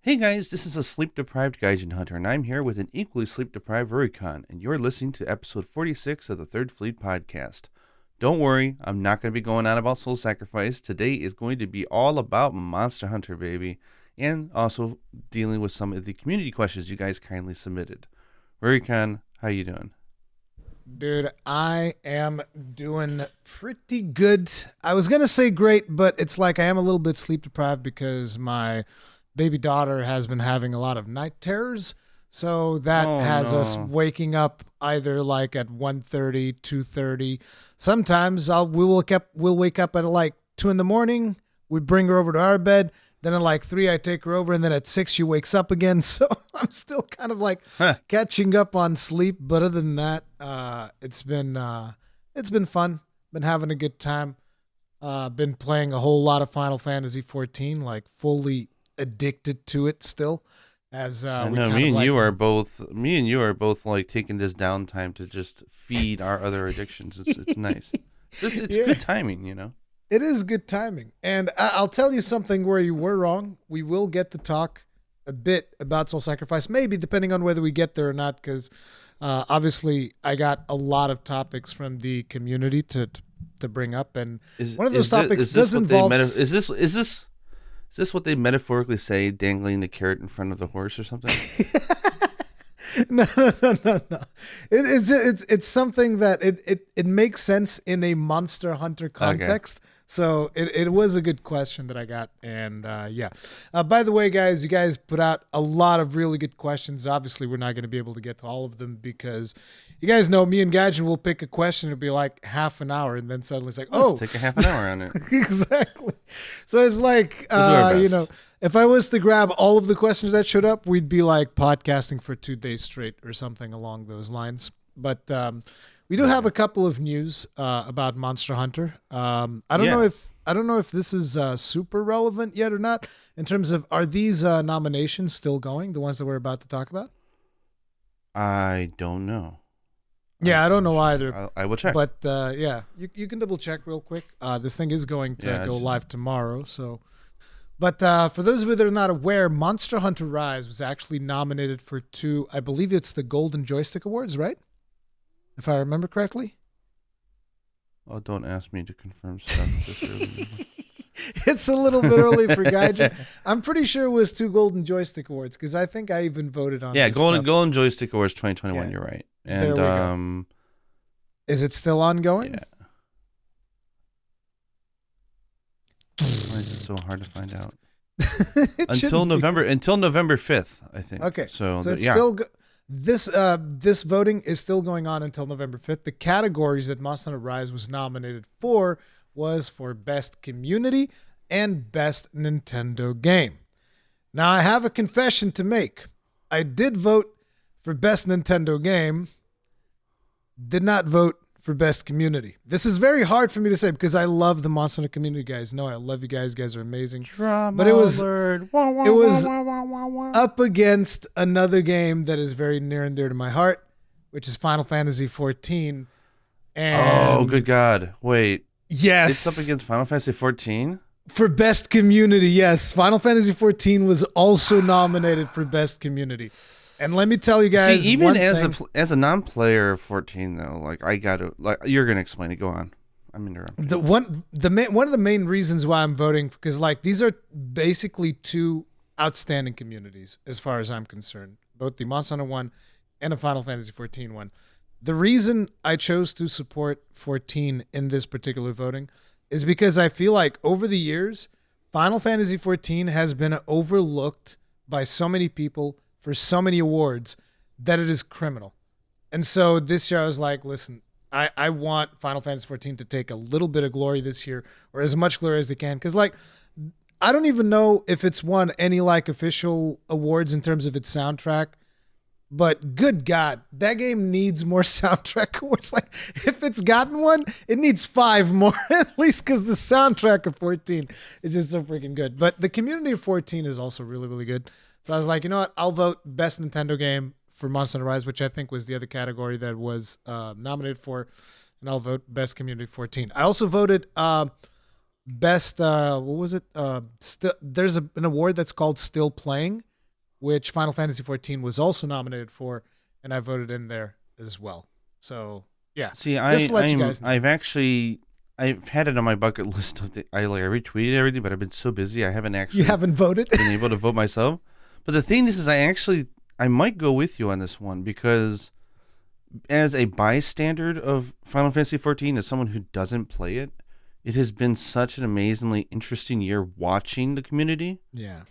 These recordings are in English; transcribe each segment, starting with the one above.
Hey guys, this is a sleep-deprived Gaijin Hunter, and I'm here with an equally sleep-deprived Rurikhan, and you're listening to episode 46 of the Third Fleet podcast. Don't worry, I'm not going to be going on about Soul Sacrifice. Today is going to be all about Monster Hunter, baby, and also dealing with some of the community questions you guys kindly submitted. Rurikhan, how you doing? Dude, I am doing pretty good. I was going to say great, but it's like I am a little bit sleep deprived because my baby daughter has been having a lot of night terrors. So that has us waking up either like at 1:30, 2:30. Sometimes we'll wake up at like 2 in the morning. We bring her over to our bed. Then at like 3, I take her over, and then at 6, she wakes up again. So I'm still kind of like catching up on sleep. But other than that, it's been fun. Been having a good time. Been playing a whole lot of Final Fantasy 14, like fully addicted to it still. As I know, me and you are both like taking this downtime to just feed our other addictions. It's nice. It's good timing, you know. It is good timing. And I'll tell you something where you were wrong. We will get to talk a bit about Soul Sacrifice, maybe depending on whether we get there or not, because obviously I got a lot of topics from the community to bring up. And one of those topics does involve... Is this what they metaphorically say, dangling the carrot in front of the horse or something? No. It's something that it makes sense in a Monster Hunter context. Okay. So it was a good question that I got. And yeah. By the way, guys, you guys put out a lot of really good questions. Obviously, we're not going to be able to get to all of them because you guys know me and Gaijin will pick a question. It'll be like half an hour. And then suddenly it's like, Let's take a half an hour on it. Exactly. So it's like, if I was to grab all of the questions that showed up, we'd be like podcasting for 2 days straight or something along those lines. But we do have a couple of news about Monster Hunter. I don't know if this is super relevant yet or not in terms of, are these nominations still going, the ones that we're about to talk about? I don't know. Yeah, I don't know either. I will check. But yeah, you can double check real quick. This thing is going to go live tomorrow, so... But for those of you that are not aware, Monster Hunter Rise was actually nominated for 2, I believe it's the Golden Joystick Awards, right? If I remember correctly. Oh, don't ask me to confirm stuff this early. It's a little bit early for Gaijin. I'm pretty sure it was 2 Golden Joystick Awards because I think I even voted on this Golden Joystick Awards 2021, yeah. You're right. And there we go. Is it still ongoing? Yeah. Why is it so hard to find out? until November 5th, I think. Okay. So it's still this voting is still going on until November 5th. The categories that Monster Hunter Rise was nominated for was for Best Community and Best Nintendo Game. Now I have a confession to make. I did vote for Best Nintendo Game. Did not vote for Best Community. This is very hard for me to say because I love the Monster Hunter community, guys. No, I love you guys. You guys are amazing. But it was up against another game that is very near and dear to my heart, which is Final Fantasy 14. And oh, good God. Wait. Yes. It's up against Final Fantasy 14? For Best Community, yes. Final Fantasy 14 was also nominated for Best Community. And let me tell you guys, see, even as a non-player of 14 though, like you're gonna explain it. Go on, I'm interrupting. One of the main reasons why I'm voting, because like these are basically 2 outstanding communities as far as I'm concerned, both the Monster Hunter one and the Final Fantasy 14 one. The reason I chose to support 14 in this particular voting is because I feel like over the years, Final Fantasy 14 has been overlooked by so many people for so many awards that it is criminal. And so this year I was like, listen, I want Final Fantasy 14 to take a little bit of glory this year, or as much glory as they can. Because like, I don't even know if it's won any like official awards in terms of its soundtrack, but good God, that game needs more soundtrack awards. Like if it's gotten one, it needs 5 more at least, because the soundtrack of 14 is just so freaking good. But the community of 14 is also really, really good. So I was like, you know what? I'll vote Best Nintendo Game for Monster Hunter Rise, which I think was the other category that was nominated for, and I'll vote Best Community 14. I also voted Best, what was it? There's an award that's called Still Playing, which Final Fantasy 14 was also nominated for, and I voted in there as well. So yeah, See, just to let you guys know. I've had it on my bucket list of I retweeted everything, but I've been so busy I haven't actually You haven't voted? been able to vote myself. But the thing is I might go with you on this one because as a bystander of Final Fantasy 14, as someone who doesn't play it, it has been such an amazingly interesting year watching the community. Yeah.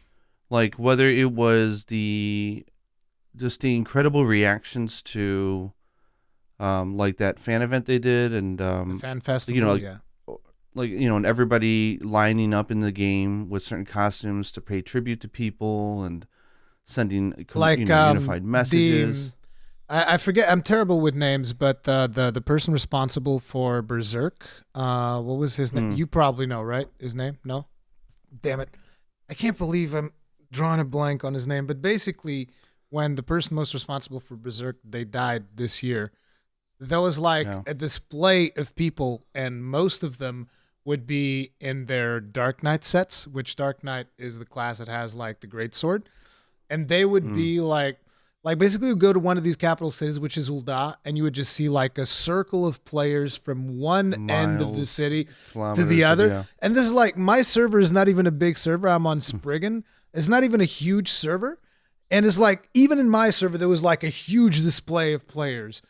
Like whether it was the incredible reactions to like that fan event they did and The fan festival, yeah. And everybody lining up in the game with certain costumes to pay tribute to people and sending unified messages. I forget. I'm terrible with names, but the person responsible for Berserk, what was his name? You probably know, right? His name? No? Damn it. I can't believe I'm drawing a blank on his name. But basically, when the person most responsible for Berserk, they died this year, there was a display of people, and most of them would be in their Dark Knight sets, which Dark Knight is the class that has like the great sword. And they would be like basically you would go to one of these capital cities, which is Ul'dah, and you would just see like a circle of players from one end of the city to the other. Yeah. And this is like, my server is not even a big server. I'm on Spriggan. It's not even a huge server. And it's like, even in my server, there was like a huge display of players.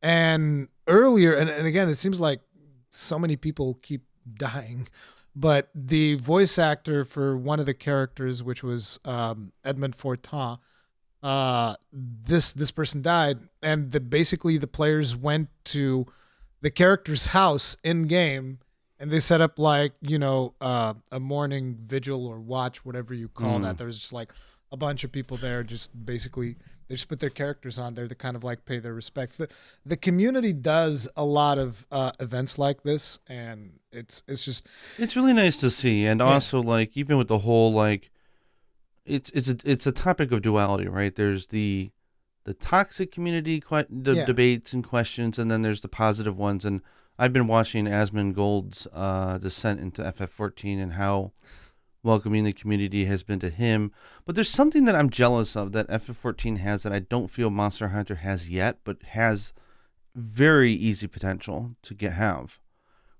And earlier, and again, it seems like so many people keep dying, but the voice actor for one of the characters, which was Edmund Fortin, this person died, and basically the players went to the character's house in game, and they set up like a morning vigil or watch, whatever you call that. There was just like a bunch of people there, just basically they just put their characters on there to kind of like pay their respects. The community does a lot of events like this, and it's really nice to see, and also like even with the whole like. It's a topic of duality, right? There's the toxic community debates and questions, and then there's the positive ones. And I've been watching Asmongold's descent into FF14 and how welcoming the community has been to him. But there's something that I'm jealous of that FF14 has that I don't feel Monster Hunter has yet, but has very easy potential to have,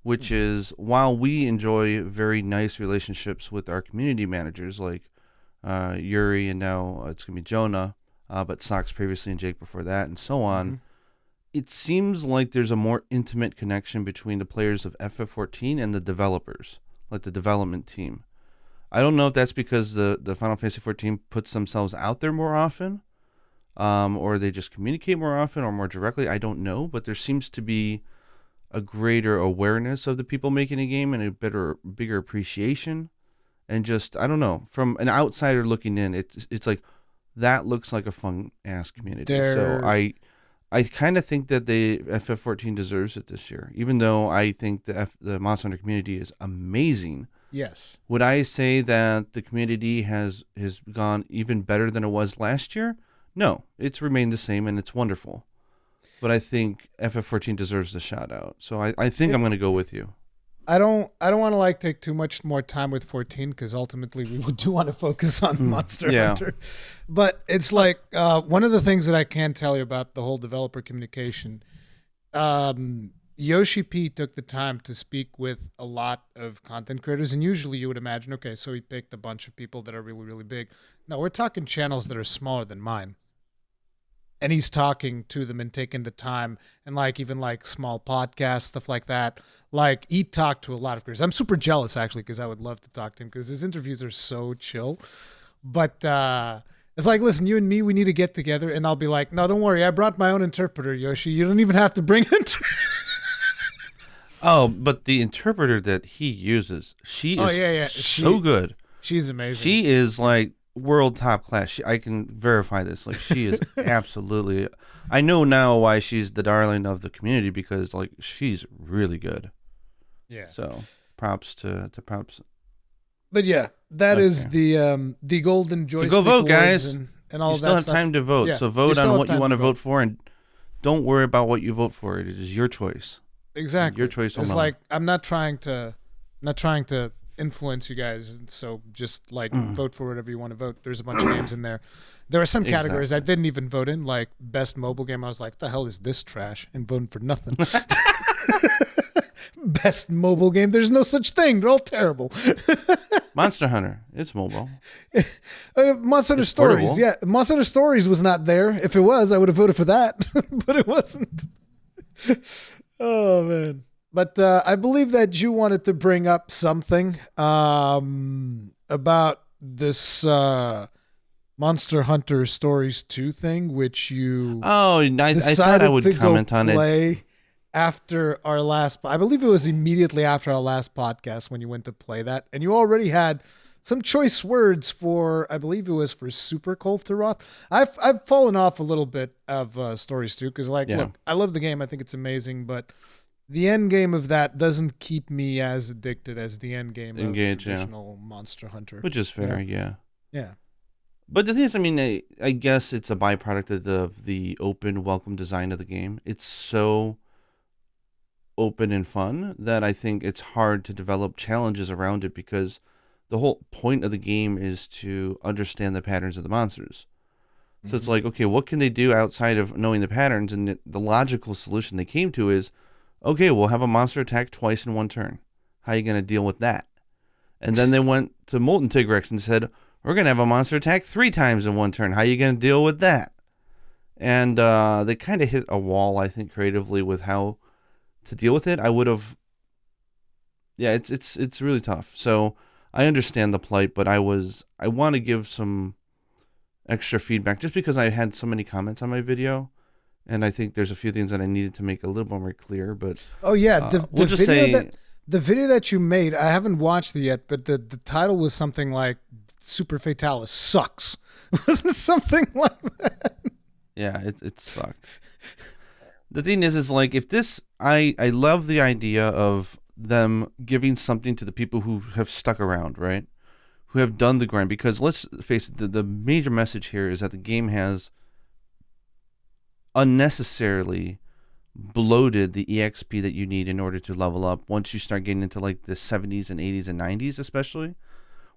which is while we enjoy very nice relationships with our community managers like Yuri, and now it's going to be Jonah, but Sox previously and Jake before that, and so on. It seems like there's a more intimate connection between the players of FF14 and the developers, like the development team. I don't know if that's because the Final Fantasy 14 puts themselves out there more often, or they just communicate more often or more directly. I don't know, but there seems to be a greater awareness of the people making a game and a bigger appreciation. And just, I don't know, from an outsider looking in, it's like, that looks like a fun-ass community. So I kind of think that the FF14 deserves it this year, even though I think the Monster Hunter community is amazing. Yes. Would I say that the community has gone even better than it was last year? No, it's remained the same, and it's wonderful. But I think FF14 deserves the shout-out. So I think I'm going to go with you. I don't want to like take too much more time with 14 because ultimately we do want to focus on Monster Hunter. But it's like one of the things that I can tell you about the whole developer communication. Yoshi P took the time to speak with a lot of content creators, and usually you would imagine, okay, so he picked a bunch of people that are really, really big. No, we're talking channels that are smaller than mine. And he's talking to them and taking the time, and like even like small podcasts, stuff like that. Like he talked to a lot of creators. I'm super jealous actually because I would love to talk to him because his interviews are so chill. But it's like, listen, you and me, we need to get together. And I'll be like, no, don't worry. I brought my own interpreter, Yoshi. You don't even have to bring an interpreter. Oh, but the interpreter that he uses, she is so good. She's amazing. She is like world top class. I can verify this. Like she is absolutely. I know now why she's the darling of the community because like she's really good. Yeah. So props to props. But yeah, that is the golden joystick. So go vote, guys, and all you of that still have stuff. time to vote. Yeah, so vote on what you want to vote for, and don't worry about what you vote for. It is your choice. Exactly. Your choice. It's like I'm not trying to influence you guys. And so just like vote for whatever you want to vote. There's a bunch of games in there. There are some categories I didn't even vote in, like best mobile game. I was like, the hell is this trash? And voting for nothing. Best mobile game. There's no such thing. They're all terrible. Monster Hunter. It's mobile. Monster Hunter Stories. Portable. Yeah. Monster Hunter Stories was not there. If it was, I would have voted for that. But it wasn't. Oh, man. But I believe that you wanted to bring up something about this Monster Hunter Stories 2 thing, which you I thought I would comment on it. After our last, I believe it was immediately after our last podcast when you went to play that, and you already had some choice words for, I believe it was for Super Fatalis. I've fallen off a little bit of Stories 2 because, look, I love the game. I think it's amazing, but the end game of that doesn't keep me as addicted as the end game of traditional Monster Hunter. Which is fair, yeah. Yeah. But the thing is, I mean, I guess it's a byproduct of the open, welcome design of the game. It's so open and fun that I think it's hard to develop challenges around it because the whole point of the game is to understand the patterns of the monsters. So it's like, okay, what can they do outside of knowing the patterns? And the logical solution they came to is, okay, we'll have a monster attack twice in one turn. How are you going to deal with that? And then they went to Molten Tigrex and said, we're going to have a monster attack 3 times in one turn. How are you going to deal with that? And they kind of hit a wall, I think, creatively with how to deal with it. I would have, it's really tough. So I understand the plight, but I want to give some extra feedback just because I had so many comments on my video, and I think there's a few things that I needed to make a little more clear. But the video that you made, I haven't watched it yet, but the title was something like Super Fatalis sucks. Wasn't something like that? Yeah, it sucked. The thing is like, if this, I love the idea of them giving something to the people who have stuck around, right? Who have done the grind. Because let's face it, the major message here is that the game has unnecessarily bloated the EXP that you need in order to level up once you start getting into like the 70s and 80s and 90s especially.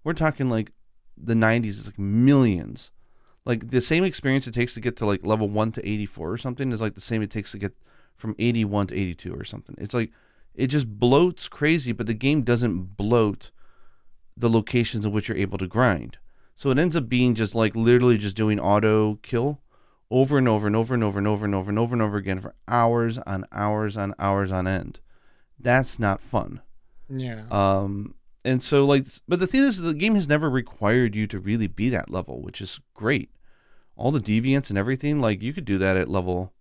We're talking like the 90s is like millions. Like the same experience it takes to get to like level 1 to 84 or something is like the same it takes to get from 81 to 82 or something. It's like it just bloats crazy, but the game doesn't bloat the locations in which you're able to grind. So it ends up being just like literally just doing auto kill over and over and over and over and over and over and over and over again for hours on hours on hours on end. That's not fun. Yeah. And so, like, but the thing is, the game has never required you to really be that level, which is great. All the deviants and everything, like, you could do that at level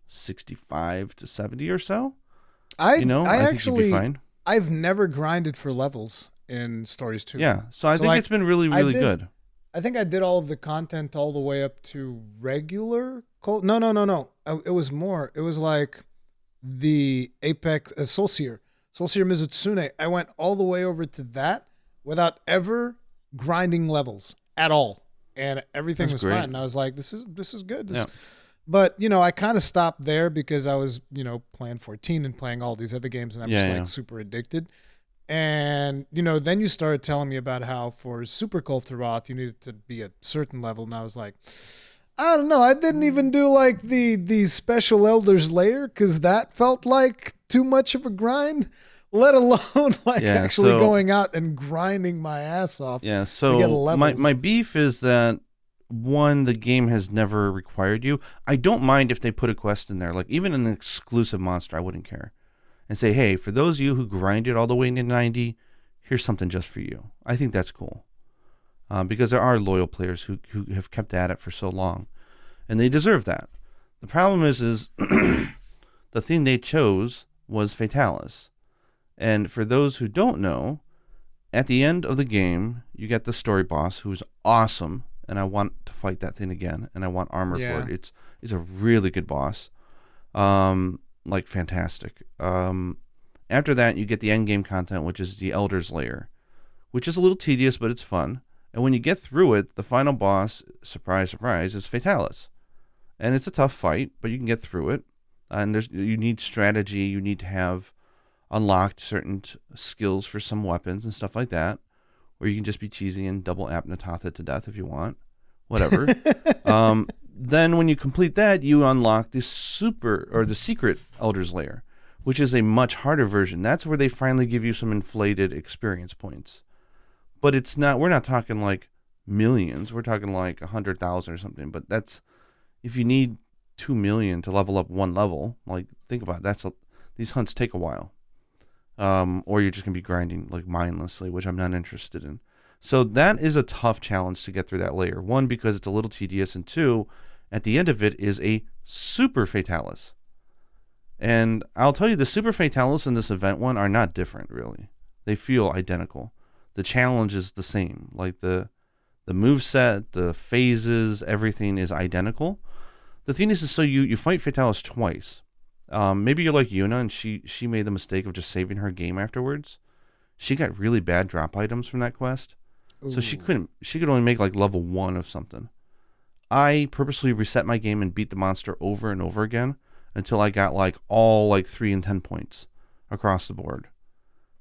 65 to 70 or so. I think you'd be fine. I've never grinded for levels in Stories 2. Yeah, so I think it's been really, really good. I think I did all of the content all the way up to regular. No. It was more. It was like the Apex Solstier Mizutsune. I went all the way over to that without ever grinding levels at all, and everything was fine. And I was like, "This is good." But I kind of stopped there because I was playing 14 and playing all these other games, and I'm just super addicted. And then you started telling me about how for Super Fatalis you needed to be a certain level, and I was like, I don't know. I didn't even do like the special Elder's Lair because that felt like too much of a grind, let alone actually going out and grinding my ass off. Yeah, so my beef is that, one, the game has never required you. I don't mind if they put a quest in there, like even an exclusive monster, I wouldn't care. And say, hey, for those of you who grinded all the way into 90, here's something just for you. I think that's cool. Because there are loyal players who have kept at it for so long. And they deserve that. The problem is the thing they chose was Fatalis. And for those who don't know, at the end of the game, you get the story boss, who's awesome. And I want to fight that thing again. And I want armor for it. It's a really good boss. Like fantastic. After that, you get the end game content, which is the Elder's Lair, which is a little tedious, but it's fun. And when you get through it, the final boss, surprise, surprise, is Fatalis. And it's a tough fight, but you can get through it. And you need strategy. You need to have unlocked certain skills for some weapons and stuff like that, or you can just be cheesy and double Apnatoth it to death if you want, whatever. Then when you complete that, you unlock the secret Elder's Lair, which is a much harder version. That's where they finally give you some inflated experience points. But we're not talking like millions. We're talking like 100,000 or something. But that's, if you need 2 million to level up one level, like think about it, these hunts take a while. Or you're just going to be grinding like mindlessly, which I'm not interested in. So that is a tough challenge to get through that layer. One, because it's a little tedious, and two, at the end of it is a Super Fatalis. And I'll tell you, the Super Fatalis and this event one are not different, really. They feel identical. The challenge is the same. Like the moveset, the phases, everything is identical. The thing is so you fight Fatalis twice. Maybe you're like Yuna, and she made the mistake of just saving her game afterwards. She got really bad drop items from that quest. Ooh. So she could only make like level 1 of something. I purposely reset my game and beat the monster over and over again until I got like all like 3 and 10 points across the board.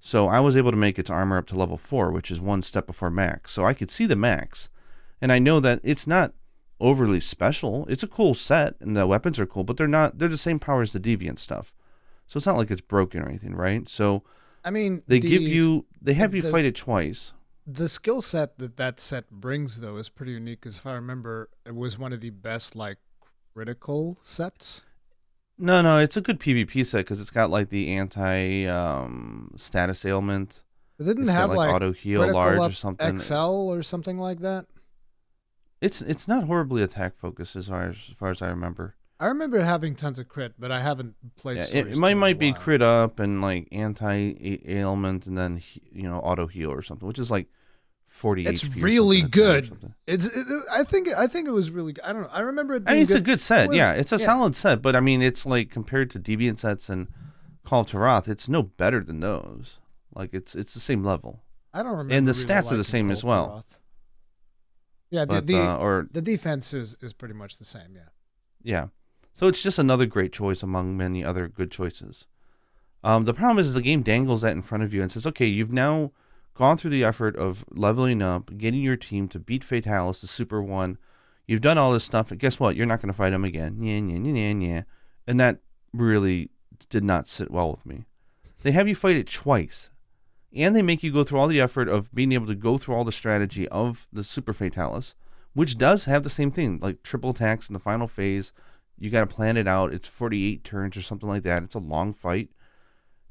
So I was able to make its armor up to level 4, which is one step before max. So I could see the max, and I know that it's not overly special. It's a cool set, and the weapons are cool, but they're the same power as the Deviant stuff. So it's not like it's broken or anything, right? So I mean, they have you fight it twice. The skill set that set brings, though, is pretty unique, because if I remember, it was one of the best, like, critical sets. No, it's a good PvP set, because it's got, like, the status ailment. It didn't have, like auto heal large or something. XL or something like that? It's not horribly attack focused as far as I remember. I remember having tons of crit, but I haven't played stories. It might be crit up and like anti-ailment and then auto heal or something, which is like 40 it's HP. Really good. I think it was really good. I don't know. I remember it being it's a good set. It's a solid set, but I mean, it's like compared to Deviant sets and Call of Tarath, it's no better than those. Like it's the same level. I don't remember. And the stats are the same as well. Yeah, the defense is pretty much the same. Yeah. Yeah. So it's just another great choice among many other good choices. The problem is the game dangles that in front of you and says, okay, you've now gone through the effort of leveling up, getting your team to beat Fatalis, the Super One. You've done all this stuff, and guess what? You're not going to fight him again. Yeah. And that really did not sit well with me. They have you fight it twice, and they make you go through all the effort of being able to go through all the strategy of the Super Fatalis, which does have the same thing, like triple attacks in the final phase. You got to plan it out. It's 48 turns or something like that. It's a long fight.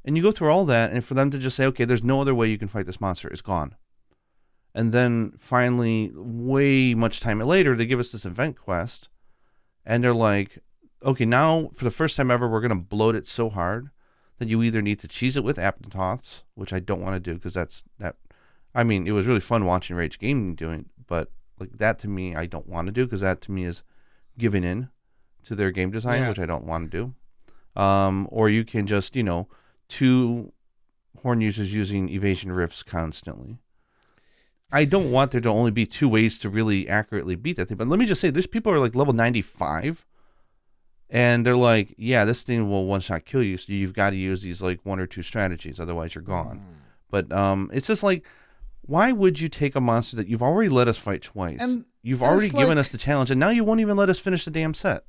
And you go through all that, and for them to just say, okay, there's no other way you can fight this monster, it's gone. And then finally, way much time later, they give us this event quest, and they're like, okay, now for the first time ever, we're going to bloat it so hard that you either need to cheese it with Apnatoths, which I don't want to do, because I mean, it was really fun watching Rage Gaming doing it, but like that to me, I don't want to do, because that to me is giving in to their game design, which I don't want to do. Or you can just, 2 horn users using evasion rifts constantly. I don't want there to only be 2 ways to really accurately beat that thing. But let me just say, there's people who are like level 95, and they're like, yeah, this thing will one-shot kill you, so you've got to use these like 1 or 2 strategies, otherwise you're gone. But it's just like, why would you take a monster that you've already let us fight twice? And you've already given us the challenge, and now you won't even let us finish the damn set.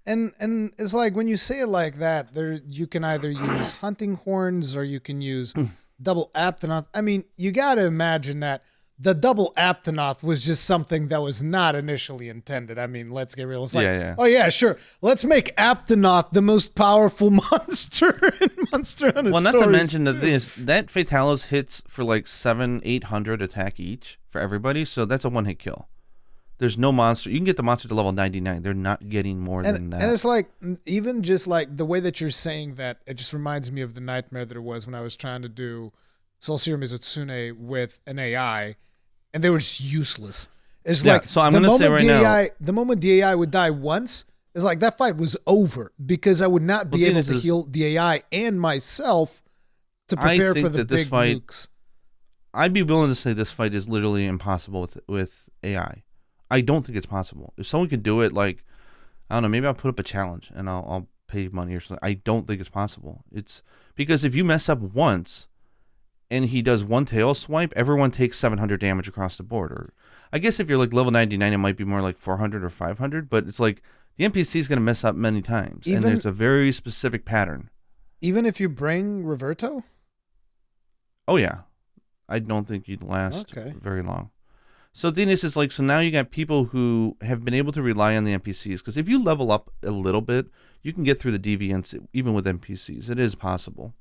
And it's like, when you say it like that, you can either use hunting horns or you can use double Aptonoth. I mean, you got to imagine that the double Aptonoth was just something that was not initially intended. I mean, let's get real. It's like, oh yeah, sure. Let's make Aptonoth the most powerful monster in Monster Hunter Stories. Well, not to mention that Fatalis hits for like 700-800 attack each for everybody, so that's a one-hit kill. There's no monster. You can get the monster to level 99. They're not getting more than that. And it's like, even just like the way that you're saying that, it just reminds me of the nightmare that it was when I was trying to do Soul Serum Mizutsune with an AI, and they were just useless. It's like, so I'm going to say right now, the moment the AI would die once, it's like that fight was over, because I would not be able to heal the AI and myself to prepare for the big nukes. I'd be willing to say this fight is literally impossible with AI. I don't think it's possible. If someone could do it, like, I don't know, maybe I'll put up a challenge and I'll pay money or something. I don't think it's possible. It's because if you mess up once and he does one tail swipe, everyone takes 700 damage across the board. Or I guess if you're like level 99, it might be more like 400 or 500, but it's like the NPC is going to mess up many times. And there's a very specific pattern. Even if you bring Reverto? Oh, yeah. I don't think you'd last very long. So the thing is like, so now you got people who have been able to rely on the NPCs, because if you level up a little bit, you can get through the deviants even with NPCs. It is possible.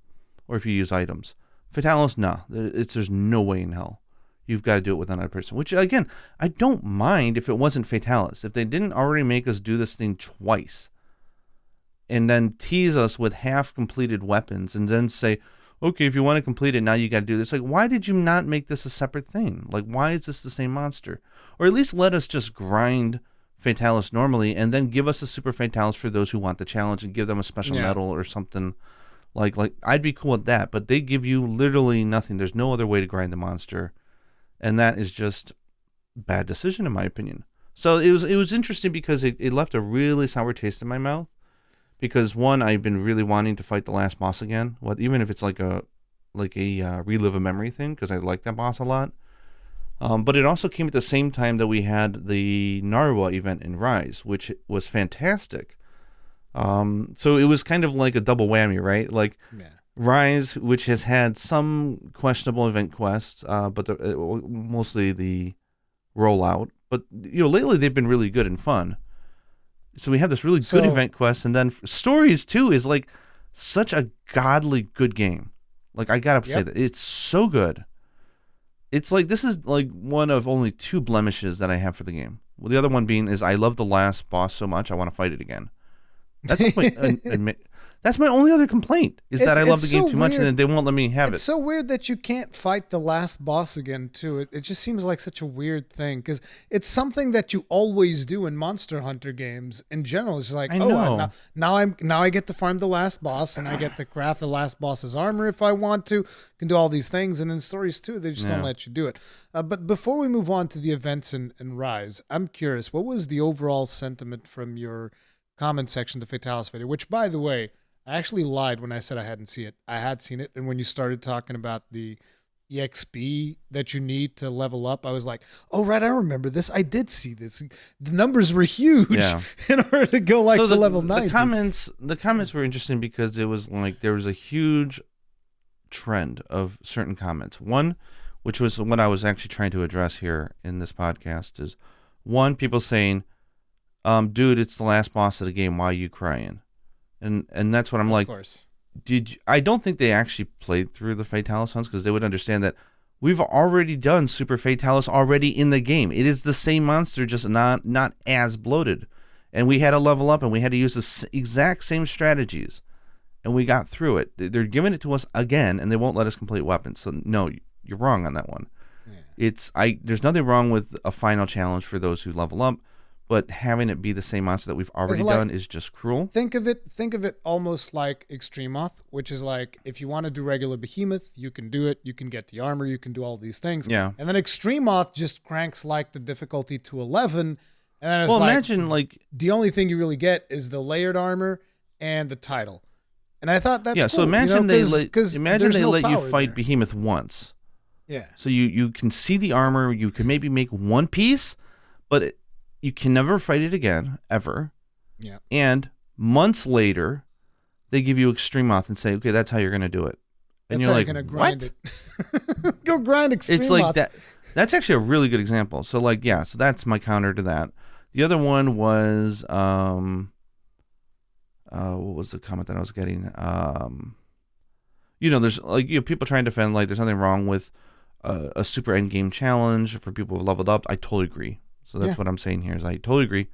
Or if you use items. Fatalis, no. There's no way in hell. You've got to do it with another person. Which, again, I don't mind if it wasn't Fatalis. If they didn't already make us do this thing twice and then tease us with half-completed weapons and then say, okay, if you want to complete it, now you got to do this. Like, why did you not make this a separate thing? Like, why is this the same monster? Or at least let us just grind Fatalis normally and then give us a Super Fatalis for those who want the challenge and give them a special medal or something. Like I'd be cool with that, but they give you literally nothing. There's no other way to grind the monster, and that is just bad decision in my opinion. So it was interesting because it left a really sour taste in my mouth. Because one, I've been really wanting to fight the last boss again. Even if it's like a relive a memory thing, because I like that boss a lot. But it also came at the same time that we had the Narwa event in Rise, which was fantastic. So it was kind of like a double whammy, right? Like Rise, which has had some questionable event quests, but mostly the rollout. But lately they've been really good and fun. So we have this really good event quest, and then Stories 2 is like such a godly good game. Like, I gotta say that it's so good. It's like, this is like one of only 2 blemishes that I have for the game. Well, the other one being is I love the last boss so much I want to fight it again. That's my only other complaint, is that I love the game too much and then they won't let me have it. It's so weird that you can't fight the last boss again, too. It just seems like such a weird thing, because it's something that you always do in Monster Hunter games in general. It's like, now I get to farm the last boss, and I get to craft the last boss's armor if I want to. Can do all these things, and in Stories 2, they just don't let you do it. But before we move on to the events in Rise, I'm curious, what was the overall sentiment from your comment section, the Fatalis video, which, by the way, I actually lied when I said I hadn't seen it. I had seen it, and when you started talking about the EXP that you need to level up, I was like, oh, right, I remember this. I did see this. The numbers were huge in order to go to level 90. The comments were interesting because it was like there was a huge trend of certain comments. One, which was what I was actually trying to address here in this podcast, is one, people saying, dude, it's the last boss of the game. Why are you crying? And that's what I'm like. Of course. I don't think they actually played through the Fatalis hunts, because they would understand that we've already done Super Fatalis already in the game. It is the same monster, just not as bloated. And we had to level up, and we had to use the exact same strategies, and we got through it. They're giving it to us again, and they won't let us complete weapons. So no, you're wrong on that one. Yeah. There's nothing wrong with a final challenge for those who level up. But having it be the same monster that we've already done is just cruel. Think of it almost like Extremoth, which is like, if you want to do regular Behemoth, you can do it. You can get the armor. You can do all these things. Yeah. And then Extremoth just cranks like the difficulty to 11. And then it's imagine like the only thing you really get is the layered armor and the title. And I thought that's cool. So imagine they let you fight Behemoth once. Yeah. So you can see the armor. You can maybe make one piece, but you can never fight it again, ever. Yeah. And months later, they give you Extremoth and say, okay, that's how you're going to do it. And you're like, going to grind what? It. Go grind Extremoth. It's like that. That's actually a really good example. So like, yeah, so that's my counter to that. The other one was, what was the comment that I was getting? There's like, people trying to defend, like, there's nothing wrong with a super endgame challenge for people who've leveled up. I totally agree. So that's what I'm saying here, is I totally agree.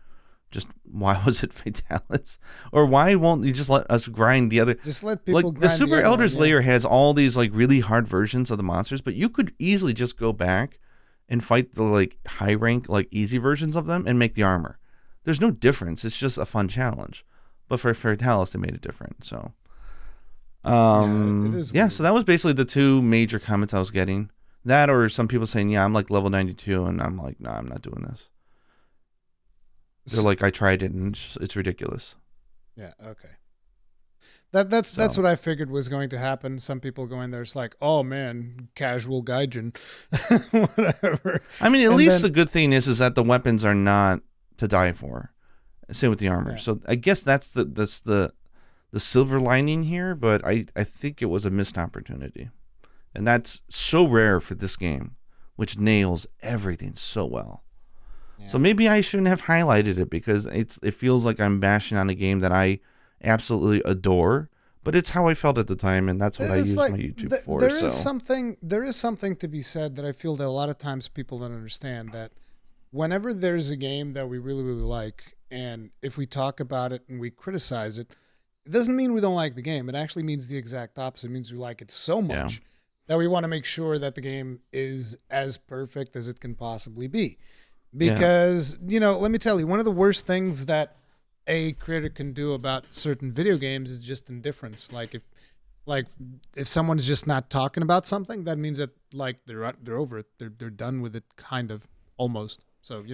Just why was it Fatalis? Or why won't you just let us grind the other? Just let people grind the Super Elders layer has all these like really hard versions of the monsters, but you could easily just go back and fight the like high rank, like easy versions of them and make the armor. There's no difference. It's just a fun challenge. But for Fatalis, they made it different. So, it is weird. So that was basically the 2 major comments I was getting. That, or some people saying, yeah, I'm like level 92, and I'm like, nah, I'm not doing this. They're like, I tried it, and it's ridiculous. Yeah, okay. That's what I figured was going to happen. Some people go in there, it's like, oh man, casual Gaijin, whatever. I mean, at And least then- the good thing is that the weapons are not to die for. Same with the armor. Yeah. So I guess that's the silver lining here, but I think it was a missed opportunity. And that's so rare for this game, which nails everything so well. Yeah. So maybe I shouldn't have highlighted it because it feels like I'm bashing on a game that I absolutely adore, but it's how I felt at the time, and that's what I used my YouTube for. There is something to be said that I feel that a lot of times people don't understand, that whenever there's a game that we really, really like, and if we talk about it and we criticize it, it doesn't mean we don't like the game. It actually means the exact opposite. It means we like it so much that we want to make sure that the game is as perfect as it can possibly be. Because, let me tell you, one of the worst things that a creator can do about certain video games is just indifference. Like if someone's just not talking about something, that means that they're over it. They're done with it, kind of, almost. So,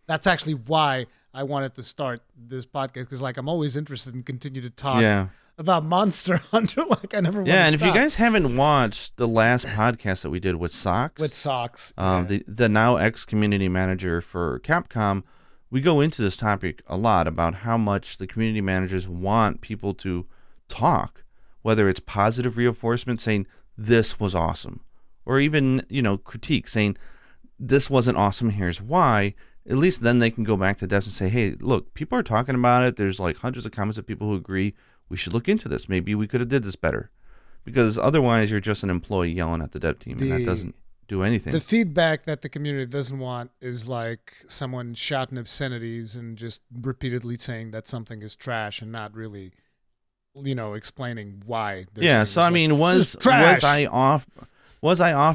that's actually why I wanted to start this podcast, because I'm always interested in continue to talk about Monster Hunter. I never want to and stop. if you guys haven't watched the last podcast that we did with Socks, the now ex-community manager for Capcom, we go into this topic a lot about how much the community managers want people to talk, whether it's positive reinforcement saying this was awesome, or even critique saying this wasn't awesome, here's why. At least then they can go back to devs and say, hey, look, people are talking about it. There's hundreds of comments of people who agree we should look into this. Maybe we could have did this better. Because otherwise you're just an employee yelling at the dev team, and that doesn't do anything. The feedback that the community doesn't want is someone shouting obscenities and just repeatedly saying that something is trash and not really, explaining why. So I mean, was I off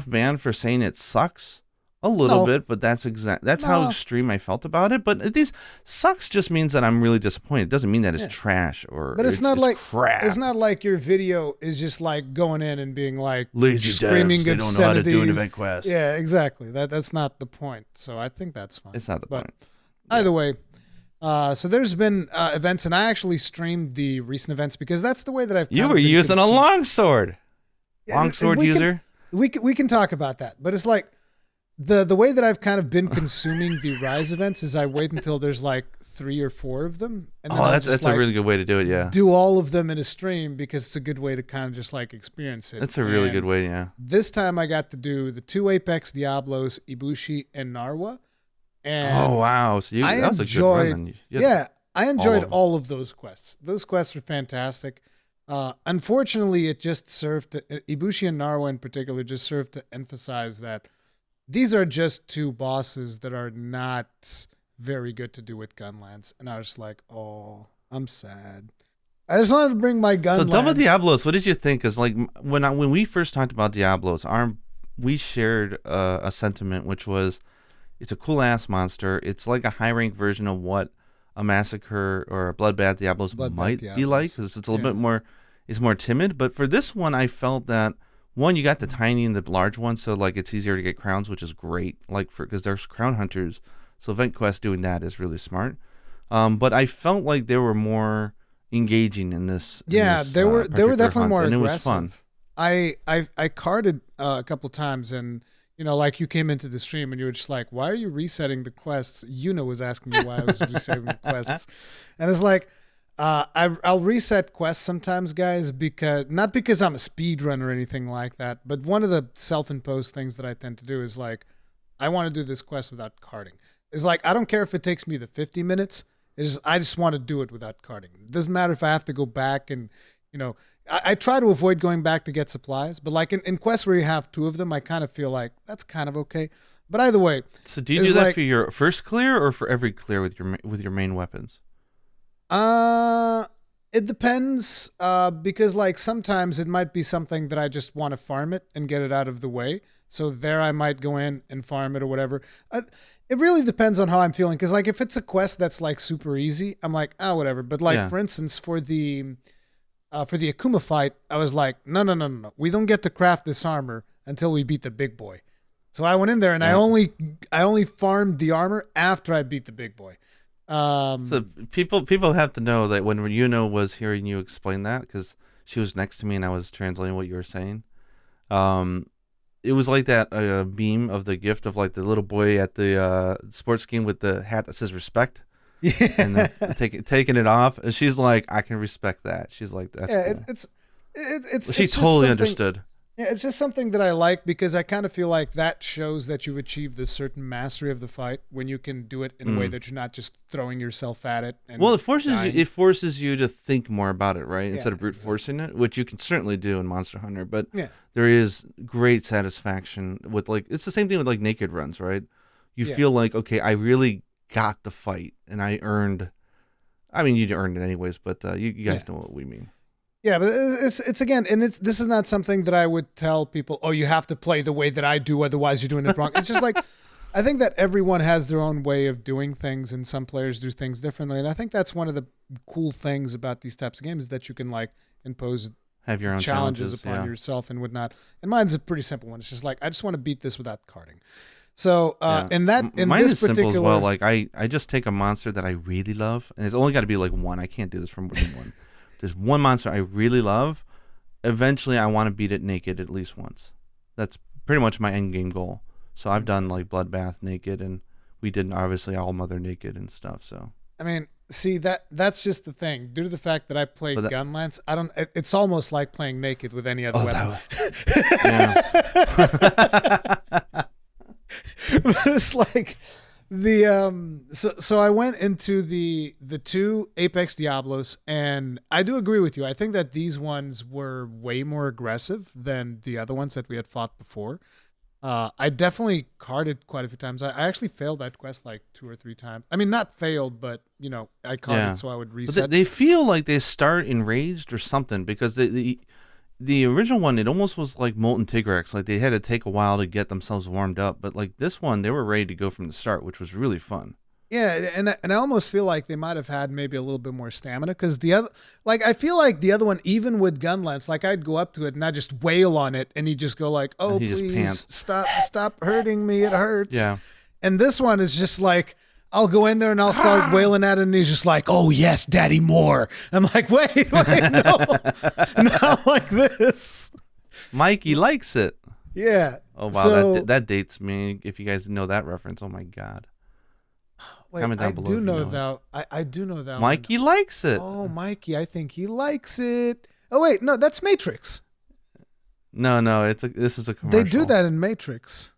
band for saying it sucks? A little bit, but that's how extreme I felt about it. But these sucks just means that I'm really disappointed. It doesn't mean that it's trash or. But it's not crap. It's not like your video is just going in and being lazy screaming devs, they don't know how to do an obscenities. event quest. Yeah, exactly. That's not the point. So I think that's fine. It's not the point. Either way, so there's been events, and I actually streamed the recent events because that's the way that I've. You were using a longsword. Longsword user. We can talk about that, but it's the way that I've kind of been consuming the Rise events is I wait until there's 3 or 4 of them, and then that's a really good way to do it. Yeah, do all of them in a stream because it's a good way to kind of just experience it. That's a really good way. Yeah. This time I got to do the 2 Apex Diablos, Ibushi, and Narwa. And wow! So that was a good run. I enjoyed all of those quests. Those quests were fantastic. Unfortunately, it just served to Ibushi and Narwa in particular just served to emphasize that these are just 2 bosses that are not very good to do with gunlance. And I was oh, I'm sad. I just wanted to bring my gun. So Double Diablos, what did you think? Because when we first talked about Diablos, we shared a sentiment, which was it's a cool ass monster. It's like a high rank version of what a Massacre or a Bloodbath Diablos might be like, because it's a little bit more, it's more timid. But for this one, I felt that. One, you got the tiny and the large one, so it's easier to get crowns, which is great. Because there's crown hunters, so Event Quest doing that is really smart. But I felt like they were more engaging in this. Yeah, they were definitely more aggressive. And it was fun. I carded a couple times, and you came into the stream and you were just why are you resetting the quests? Was asking me why I was resetting the quests, and it's I'll reset quests sometimes, guys, not because I'm a speedrunner or anything like that, but one of the self-imposed things that I tend to do is I want to do this quest without carding. It's I don't care if it takes me the 50 minutes. I just want to do it without carding. It doesn't matter if I have to go back and, I try to avoid going back to get supplies, but in quests where you have 2 of them, I kind of feel that's kind of okay. But either way. So do you do that for your first clear or for every clear with your main weapons? It depends, because sometimes it might be something that I just want to farm it and get it out of the way. So there I might go in and farm it or whatever. It really depends on how I'm feeling. Cause if it's a quest that's super easy, I'm whatever. But for instance, for the Akuma fight, I was no. We don't get to craft this armor until we beat the big boy. So I went in there and I only farmed the armor after I beat the big boy. So people have to know that when Yuno was hearing you explain that, because she was next to me and I was translating what you were saying. It was like that meme of the gift of like the little boy at the sports game with the hat that says respect. Yeah. And then taking it off, and she's like, I can respect that. She's like, that's cool. She it's totally understood. Yeah, it's just something that I like because I kind of feel like that shows that you've achieved this certain mastery of the fight when you can do it in a way that you're not just throwing yourself at it. And well, it forces dying. you. It forces you to think more about it, right? Instead of brute forcing it, which you can certainly do in Monster Hunter. But there is great satisfaction with like it's the same thing with like naked runs, right? You feel like, okay, I really got the fight, and I earned. I mean, you earned it anyways, but you guys know what we mean. Yeah, but it's again, and this is not something that I would tell people. Oh, you have to play the way that I do, otherwise you're doing it wrong. It's just like I think that everyone has their own way of doing things, and some players do things differently. And I think that's one of the cool things about these types of games is that you can like impose have your own challenges upon yourself and whatnot. And mine's a pretty simple one. It's just like I just want to beat this without carding. So in mine this is particular, simple as well. Like I just take a monster that I really love, and it's only got to be like one. I can't do this for more than one. There's one monster I really love. Eventually, I want to beat it naked at least once. That's pretty much my end game goal. So I've done like Bloodbath naked, and we did obviously All Mother naked and stuff. So I mean, see that's just the thing. Due to the fact that I play Gunlance, I don't. It's almost like playing naked with any other weapon. But it's like the so I went into the two Apex Diablos, and I do agree with you. I think that these ones were way more aggressive than the other ones that we had fought before. I definitely carded quite a few times. I actually failed that quest like 2 or 3 times. I mean, not failed, but I carded so I would reset. But they feel like they start enraged or something because the original one, it almost was like Molten Tigrex. Like they had to take a while to get themselves warmed up. But like this one, they were ready to go from the start, which was really fun. Yeah, and I almost feel like they might have had maybe a little bit more stamina because the other, like I feel like the other one, even with Gunlance, like I'd go up to it and I'd just wail on it, and he'd just go like, "Oh, please stop hurting me, it hurts." Yeah. And this one is just like, I'll go in there and I'll start wailing at it, and he's just like, "Oh yes, daddy, more." I'm like, wait, no, not like this. Mikey likes it. Yeah. Oh wow, so, that dates me. If you guys know that reference, oh my god. Wait, I do know that. I do know that. Mikey likes it. Oh, Mikey, I think he likes it. Oh wait, no, that's Matrix. No, this is a commercial. They do that in Matrix.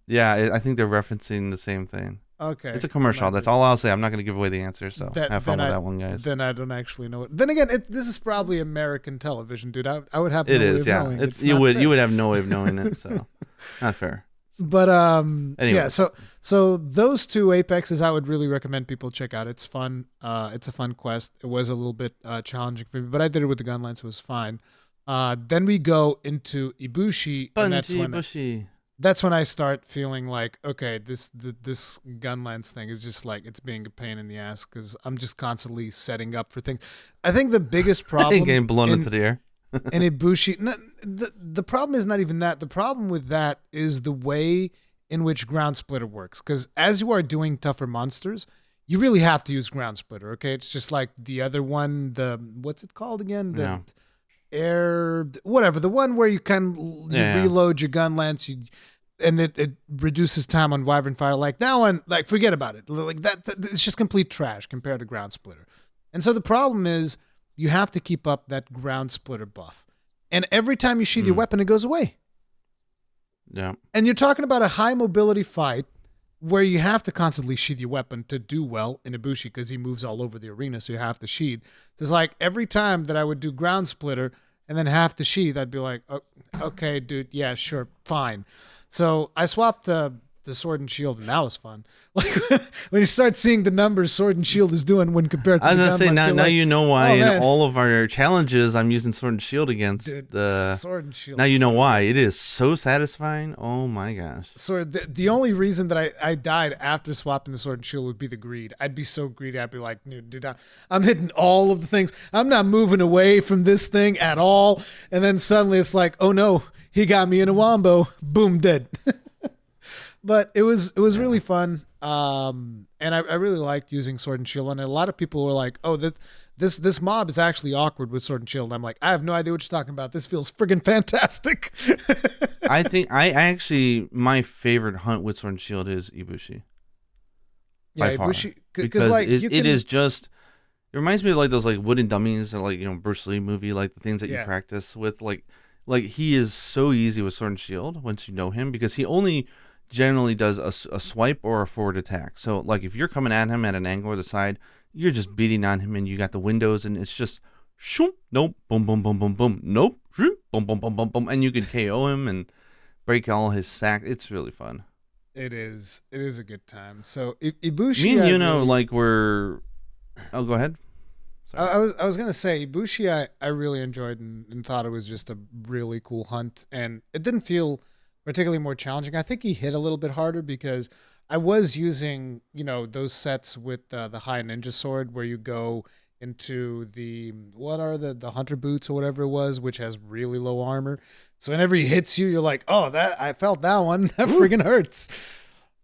Yeah, I think they're referencing the same thing. Okay. It's a commercial. That's all I'll say. I'm not going to give away the answer, so have fun with that one, guys. Then I don't actually know it. Then again, this is probably American television, dude. I would have no way of knowing. You would have no way of knowing it, so not fair. But anyway. Yeah, so those two Apexes I would really recommend people check out. It's fun. It's a fun quest. It was a little bit challenging for me, but I did it with the Gunlance. It was fine. Then we go into Ibushi, and that's when I start feeling like, okay, this Gunlance thing is just like it's being a pain in the ass because I'm just constantly setting up for things. I think the biggest problem getting blown into the air. And Ibushi, the problem is not even that. The problem with that is the way in which Ground Splitter works. Because as you are doing tougher monsters, you really have to use Ground Splitter, okay? It's just like the other one, what's it called again? The one where you reload your Gunlance, and it reduces time on Wyvern Fire. Like that one, like forget about it. Like that it's just complete trash compared to Ground Splitter. And so the problem is, you have to keep up that Ground Splitter buff. And every time you sheath your weapon, it goes away. Yeah. And you're talking about a high mobility fight where you have to constantly sheath your weapon to do well in Ibushi because he moves all over the arena, so you have to sheath. So it's like every time that I would do Ground Splitter and then have to sheath, I'd be like, oh, okay, dude, yeah, sure, fine. So I swapped the Sword and Shield, and that was fun. Like when you start seeing the numbers Sword and Shield is doing when compared to I was the gonna say now like, you know why in all of our challenges I'm using Sword and Shield against the Sword and Shield. Now you know why. It is so satisfying. Oh my gosh. The only reason that I died after swapping the Sword and Shield would be the greed. I'd be so greedy. I'd be like, dude, I'm hitting all of the things. I'm not moving away from this thing at all. And then suddenly it's like, oh no, he got me in a wombo. Boom, dead. But it was really fun. And I really liked using Sword and Shield. And a lot of people were like, "Oh, this mob is actually awkward with Sword and Shield." And I'm like, I have no idea what you're talking about. This feels friggin' fantastic. I think I actually my favorite hunt with Sword and Shield is Ibushi. By far. Ibushi, Because like it is just. It reminds me of like those like wooden dummies or like Bruce Lee movie, like the things that you practice with. Like he is so easy with Sword and Shield once you know him, because he only generally does a swipe or a forward attack. So like if you're coming at him at an angle or the side, you're just beating on him, and you got the windows, and it's just shoom, nope, boom, boom, boom, boom, boom, nope, shoom, boom, boom, boom, boom, boom, and you can KO him and break all his sack. It's really fun. It is a good time. So Ibushi, me and Yuno like were. Oh, go ahead. Sorry. I was gonna say Ibushi. I really enjoyed and thought it was just a really cool hunt, and it didn't feel particularly more challenging. I think he hit a little bit harder because I was using those sets with the high ninja sword where you go into the hunter boots or whatever it was, which has really low armor. So whenever he hits you, you're like, oh, that I felt that one. That friggin' hurts.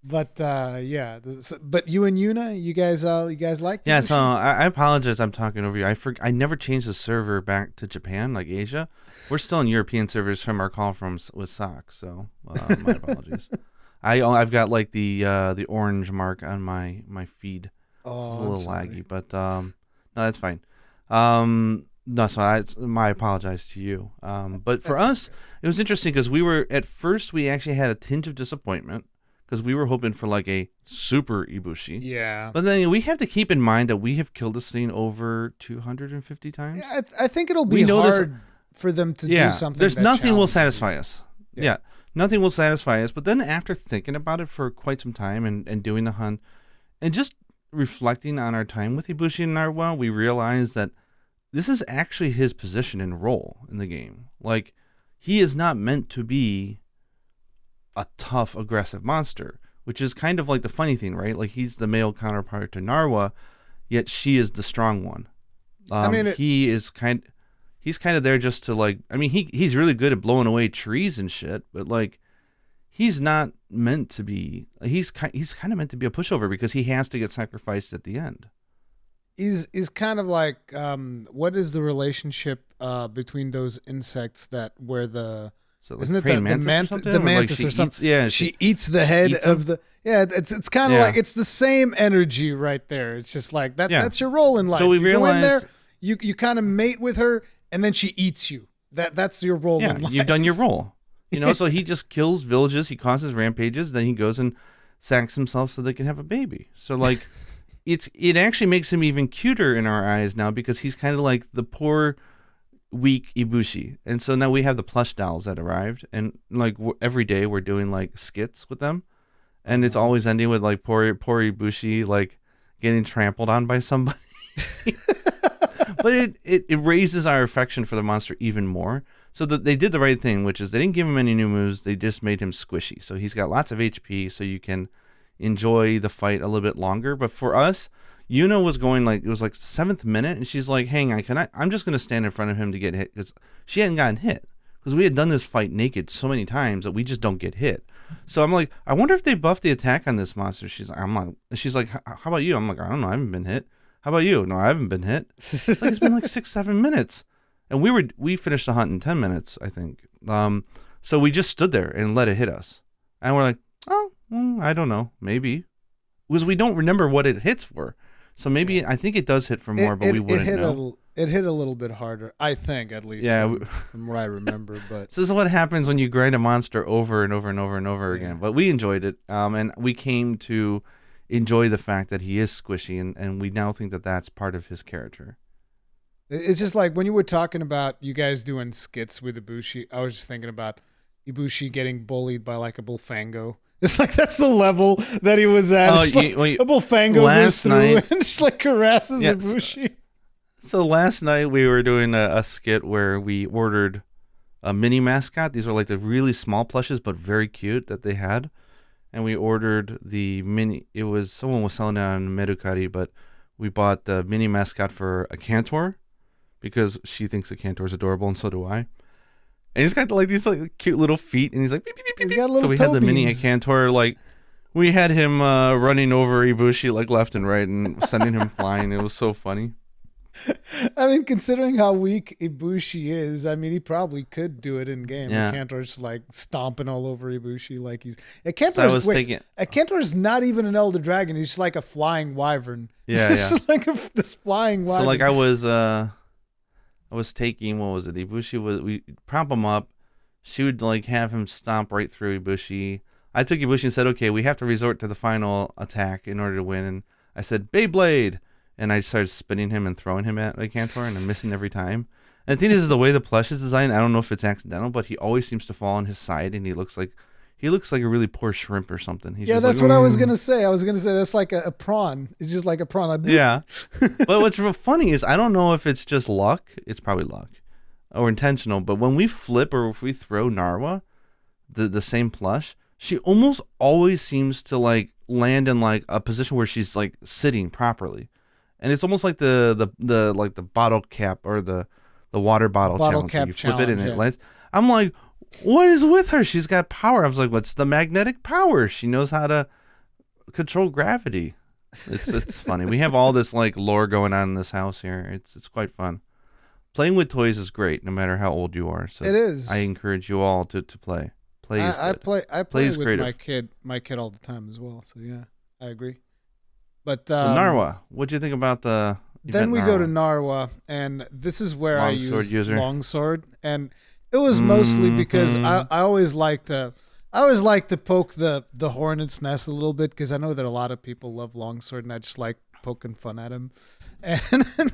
But but you and Yuna, you guys like? Yeah. So I apologize. I'm talking over you. I never changed the server back to Japan, like Asia. We're still in European servers from our call with SOC. So my apologies. I've got like the orange mark on my feed. Oh, it's a little laggy, but no, that's fine. No, so my apologize to you. But for us, it was interesting because we actually had a tinge of disappointment, because we were hoping for like a super Ibushi. Yeah. But then we have to keep in mind that we have killed this thing over 250 times. Yeah, I think it'll be hard for them to do something. There's that nothing will challenges satisfy us. Yeah. Nothing will satisfy us. But then after thinking about it for quite some time and doing the hunt and just reflecting on our time with Ibushi and Narwa, we realized that this is actually his position and role in the game. Like, he is not meant to be a tough, aggressive monster, which is kind of like the funny thing, right? Like, he's the male counterpart to Narwa, yet she is the strong one. He's kind of there just to like. I mean, he's really good at blowing away trees and shit, but like, he's not meant to be. He's kind of meant to be a pushover because he has to get sacrificed at the end. Is kind of like what is the relationship between those insects where the. So like isn't it the mantis like or something? Yeah, she eats the head of the. Yeah, it's kind of like it's the same energy right there. It's just like that. Yeah. That's your role in life. So we realized, go in there, you kind of mate with her, and then she eats you. That's your role in life. You've done your role. So he just kills villages. He causes rampages. Then he goes and sacks himself so they can have a baby. So like, it actually makes him even cuter in our eyes now, because he's kind of like the poor, weak Ibushi. And so now we have the plush dolls that arrived, and like every day we're doing like skits with them, and it's always ending with like poor Ibushi like getting trampled on by somebody. But it raises our affection for the monster even more. So that they did the right thing, which is they didn't give him any new moves. They just made him squishy. So he's got lots of HP, so you can enjoy the fight a little bit longer. But for us, Yuna was going like, it was like 7th minute, and she's like, hang on, I'm just going to stand in front of him to get hit, because she hadn't gotten hit. Because we had done this fight naked so many times that we just don't get hit. So I'm like, I wonder if they buffed the attack on this monster. She's like, how about you? I'm like, I don't know, I haven't been hit. How about you? No, I haven't been hit. It's been like 6-7 minutes. And we finished the hunt in 10 minutes, I think. So we just stood there and let it hit us. And we're like, I don't know, maybe. Because we don't remember what it hits for. So maybe, I think it does hit for more, but we wouldn't know. It hit a little bit harder, I think, at least from what I remember. But so this is what happens when you grind a monster over and over and over and over again. But we enjoyed it, and we came to enjoy the fact that he is squishy, and we now think that that's part of his character. It's just like when you were talking about you guys doing skits with Ibushi, I was just thinking about Ibushi getting bullied by like a Bullfango. It's like that's the level that he was at. It's like a Bullfango goes through and just like harasses Ibushi. So last night we were doing a skit where we ordered a mini mascot. These were like the really small plushes, but very cute that they had. And we ordered the mini. It was someone was selling it on Mercari, but we bought the mini mascot for a Cantor, because she thinks the Cantor is adorable, and so do I. And he's got like these like cute little feet, and he's like beep, beep, beep, beep. He's got little so we toe had the mini beans. Cantor like We had him running over Ibushi like left and right and sending him flying. It was so funny. I mean, considering how weak Ibushi is, I mean, he probably could do it in game. Yeah. Kantor's like stomping all over Ibushi like he's. Kantor's not even an Elder Dragon. He's just like a flying wyvern. Yeah, It's just like this flying wyvern. So like I was taking, what was it? Ibushi we prop him up. She would like have him stomp right through Ibushi. I took Ibushi and said, okay, we have to resort to the final attack in order to win. And I said, Beyblade. And I started spinning him and throwing him at like Kantor, and I'm missing every time. And the thing is the way the plush is designed, I don't know if it's accidental, but he always seems to fall on his side, and he looks like a really poor shrimp or something. He's that's what I was gonna say. I was gonna say that's like a prawn. It's just like a prawn. Yeah. But what's real funny is I don't know if it's just luck. It's probably luck or intentional. But when we flip or if we throw Narwa, the same plush, she almost always seems to like land in like a position where she's like sitting properly. And it's almost like the bottle cap or the water bottle challenge. Cap you flip it and challenge, it lands. I'm like, what is with her? She's got power. I was like, what's the magnetic power? She knows how to control gravity. It's funny. We have all this like lore going on in this house here. It's quite fun. Playing with toys is great, no matter how old you are. So it is. I encourage you all to play. I play with creative. my kid all the time as well. So yeah, I agree. But so Narwa, what do you think about the? Then we Narwa? go to Narwa, and this is where I used user. longsword, and it was mostly because I always like to poke the hornet's nest a little bit because I know that a lot of people love longsword, and I just like poking fun at him. And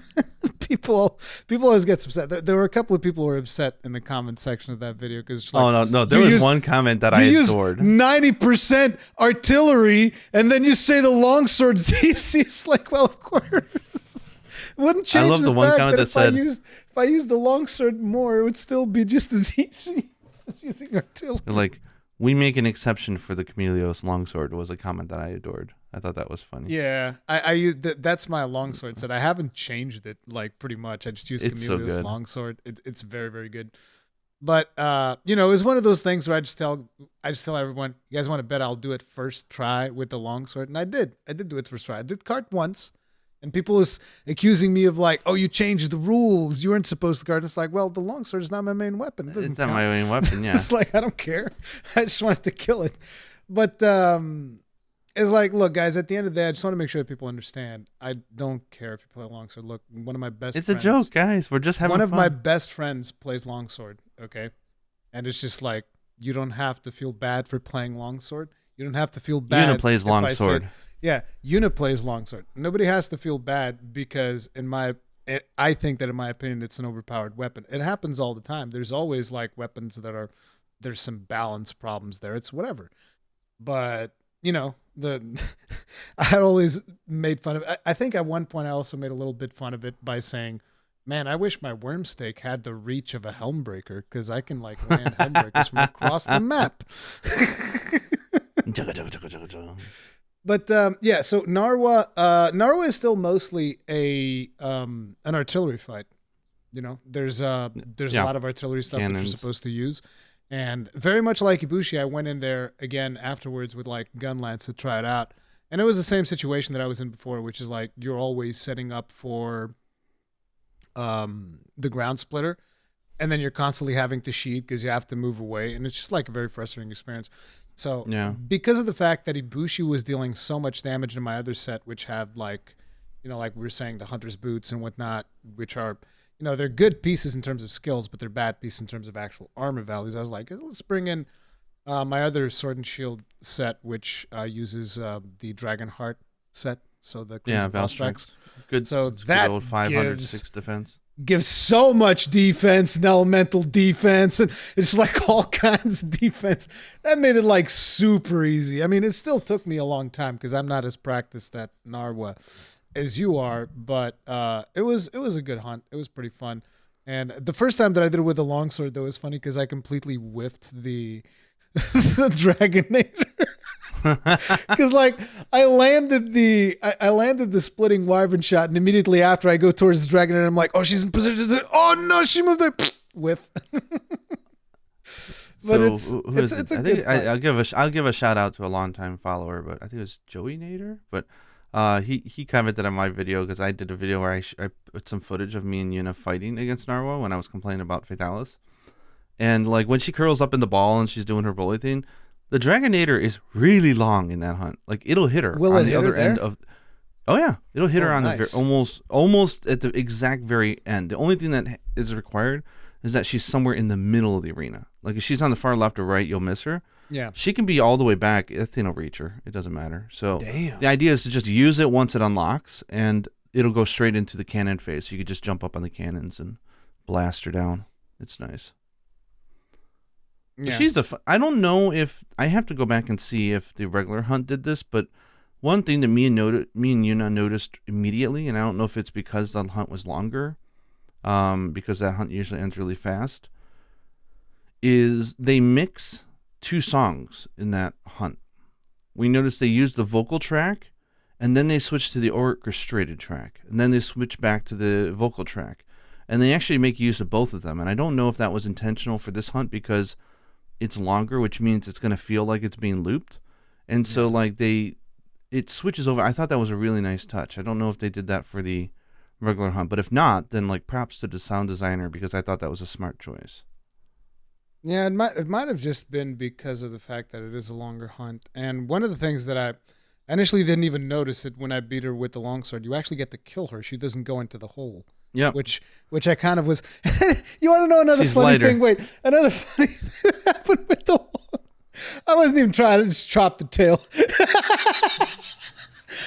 people always get upset. There were a couple of people who were upset in the comment section of that video because like, no, there was one comment that I adored. 90% artillery, and then you say the longsword's easy. It's like, well, of course, wouldn't change. I love the one comment that said, if I used the longsword more, it would still be just as easy as using artillery. Like, we make an exception for the Chameleos longsword was a comment that I adored. I thought that was funny. Yeah, I use that's my longsword set. I haven't changed it like pretty much. I just use Chameleos longsword. It's very, very good. But it was one of those things where I just tell everyone, you guys want to bet I'll do it first try with the longsword, and I did do it first try. I did cart once, and people was accusing me of like, oh, you changed the rules. You weren't supposed to cart. It's like, well, the longsword is not my main weapon. It doesn't It's not count. my main weapon. Yeah. It's like I don't care. I just wanted to kill it, but. It's like, look, guys, at the end of the day, I just want to make sure that people understand. I don't care if you play longsword. Look, one of my best friends. It's a joke, guys. We're just having fun. One of my best friends plays longsword, okay? And it's just like, you don't have to feel bad for playing longsword. You don't have to feel bad. Una plays longsword. Yeah, Una plays longsword. Nobody has to feel bad because I think that in my opinion, it's an overpowered weapon. It happens all the time. There's always like weapons that there's some balance problems there. It's whatever. But, I always made fun of it. I think at one point I also made a little bit fun of it by saying, man, I wish my worm stake had the reach of a helmbreaker because I can like land helmbreakers from across the map. But so Narwa is still mostly an artillery fight. There's a lot of artillery stuff that you're supposed to use. And very much like Ibushi, I went in there again afterwards with like Gunlance to try it out. And it was the same situation that I was in before, which is like you're always setting up for the ground splitter. And then you're constantly having to sheet because you have to move away. And it's just like a very frustrating experience. So because of the fact that Ibushi was dealing so much damage in my other set, which had like, like we were saying, the Hunter's Boots and whatnot, which are... they're good pieces in terms of skills, but they're bad pieces in terms of actual armor values. I was like, let's bring in my other Sword and Shield set, which uses the Dragon Heart set. So the Valstrax. Good. So it's that good old 506 defense. Gives so much defense and elemental defense, and it's like all kinds of defense. That made it like super easy. I mean, it still took me a long time because I'm not as practiced at Narwa as you are, but it was a good hunt. It was pretty fun. And the first time that I did it with a longsword, though, was funny because I completely whiffed the Dragonator. Because like I landed the splitting wyvern shot, and immediately after I go towards the Dragonator, I'm like, oh, she's in position. Oh no, she moved the whiff. But So who it's is it? a I good think fight. I'll give a shout out to a longtime follower, but I think it was Joey Nader. But he commented on my video because I did a video where I put some footage of me and Yuna fighting against Narwa when I was complaining about Fatalis. And like when she curls up in the ball and she's doing her bully thing, the Dragonator is really long in that hunt. Like it'll hit her Will on it the hit her other end there? of. Oh yeah, it'll hit her Oh, on nice. almost at the exact very end. The only thing that is required is that she's somewhere in the middle of the arena. Like if she's on the far left or right, you'll miss her. Yeah. She can be all the way back. That thing will reach her. It doesn't matter. So Damn. the idea is to just use it once it unlocks, and it'll go straight into the cannon phase. So you could just jump up on the cannons and blast her down. It's nice. Yeah. I don't know if I have to go back and see if the regular hunt did this, but one thing that me and Yuna noticed immediately, and I don't know if it's because the hunt was longer, because that hunt usually ends really fast, is they mix two songs in that hunt. We noticed they used the vocal track, and then they switch to the orchestrated track, and then they switch back to the vocal track, and they actually make use of both of them. And I don't know if that was intentional for this hunt because it's longer, which means it's going to feel like it's being looped, and so like it switches over. I thought that was a really nice touch. I don't know if they did that for the regular hunt, but if not, then like props to the sound designer because I thought that was a smart choice. Yeah, it might have just been because of the fact that it is a longer hunt. And one of the things that I initially didn't even notice it when I beat her with the longsword, you actually get to kill her. She doesn't go into the hole. Yeah, Which I kind of was. You want to know another She's funny lighter. thing? Wait, another funny thing happened with the. I wasn't even trying to just chop the tail.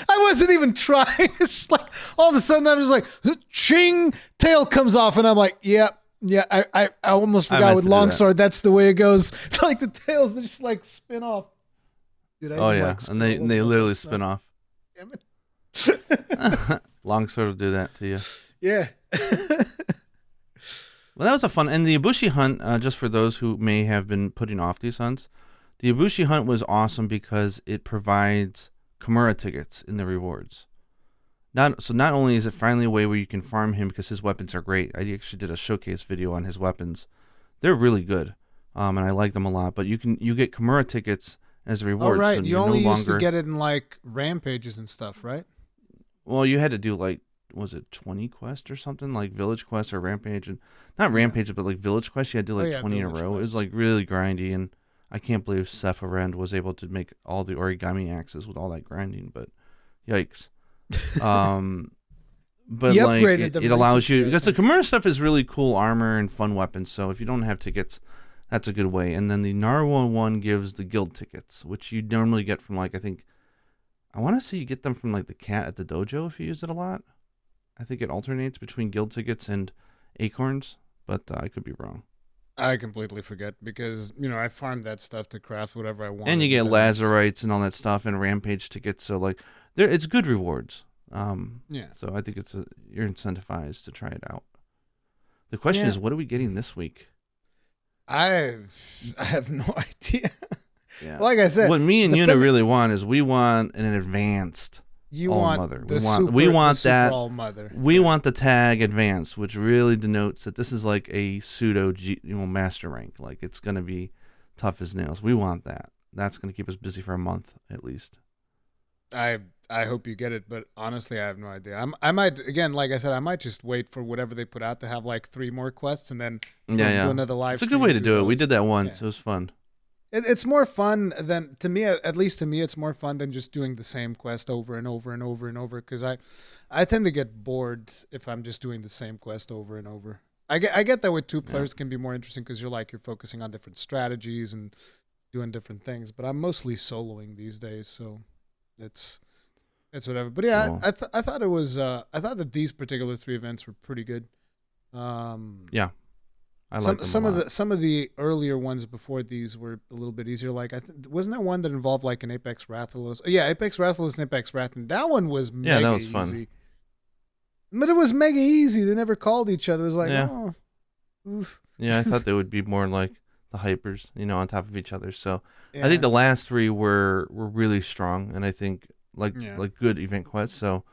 I wasn't even trying. It's just like all of a sudden I was like, ching, tail comes off, and I'm like, yeah. I almost forgot with longsword. That's the way it goes. Like the tails, they just like spin off. Dude, oh yeah, and they literally spin off. Damn it. Longsword will do that to you. Yeah. Well, that was a fun. And the Ibushi hunt, just for those who may have been putting off these hunts, the Ibushi hunt was awesome because it provides Kimura tickets in the rewards. Not only is it finally a way where you can farm him because his weapons are great. I actually did a showcase video on his weapons. They're really good, and I like them a lot. But you get Kimura tickets as a reward. Oh, right. So you only used to get it in like rampages and stuff, right? Well, you had to do like, was it 20 quests or something, like village quests or rampage, and not rampage, but like village quests. You had to do like 20 in a row. Quests. It was like really grindy, and I can't believe Seth Arend was able to make all the origami axes with all that grinding. But yikes. But he like upgraded them it allows you recently, because the Kimura stuff is really cool armor and fun weapons. So if you don't have tickets, that's a good way. And then the Narwa one gives the guild tickets, which you normally get from like I want to say you get them from like the cat at the dojo if you use it a lot. I think it alternates between guild tickets and acorns, but I could be wrong. I completely forget because I farmed that stuff to craft whatever I want. And you get lazarites and all that stuff and rampage tickets. So like it's good rewards. Yeah. So I think you're incentivized to try it out. The question is, what are we getting this week? I have no idea. Yeah. Like I said, what me and Yuna really want is we want an advanced All-Mother. We want that. All-Mother. We want the tag advanced, which really denotes that this is like a pseudo master rank. Like it's going to be tough as nails. We want that. That's going to keep us busy for a month at least. I hope you get it, but honestly, I have no idea. I might, again, like I said, I might just wait for whatever they put out to have like 3 more quests and then do another live stream. It's a good way to do it. We did that once. It was fun. It's more fun than, to me, at least to me, it's more fun than just doing the same quest over and over and over and over because I tend to get bored if I'm just doing the same quest over and over. I get that with 2 players can be more interesting because you're focusing on different strategies and doing different things, but I'm mostly soloing these days, so it's whatever. But yeah, cool. I thought it was I thought that these particular 3 events were pretty good. Yeah. I like some of the earlier ones before these were a little bit easier. Like wasn't there one that involved like an Apex Rathalos? Yeah, Apex Rathalos and Apex Wrath, and that one was mega easy. Fun. But it was mega easy. They never called each other. It was like, oh, oof. Yeah, I thought they would be more like the hypers, on top of each other. So I think the last 3 were really strong, and I think like good event quests. So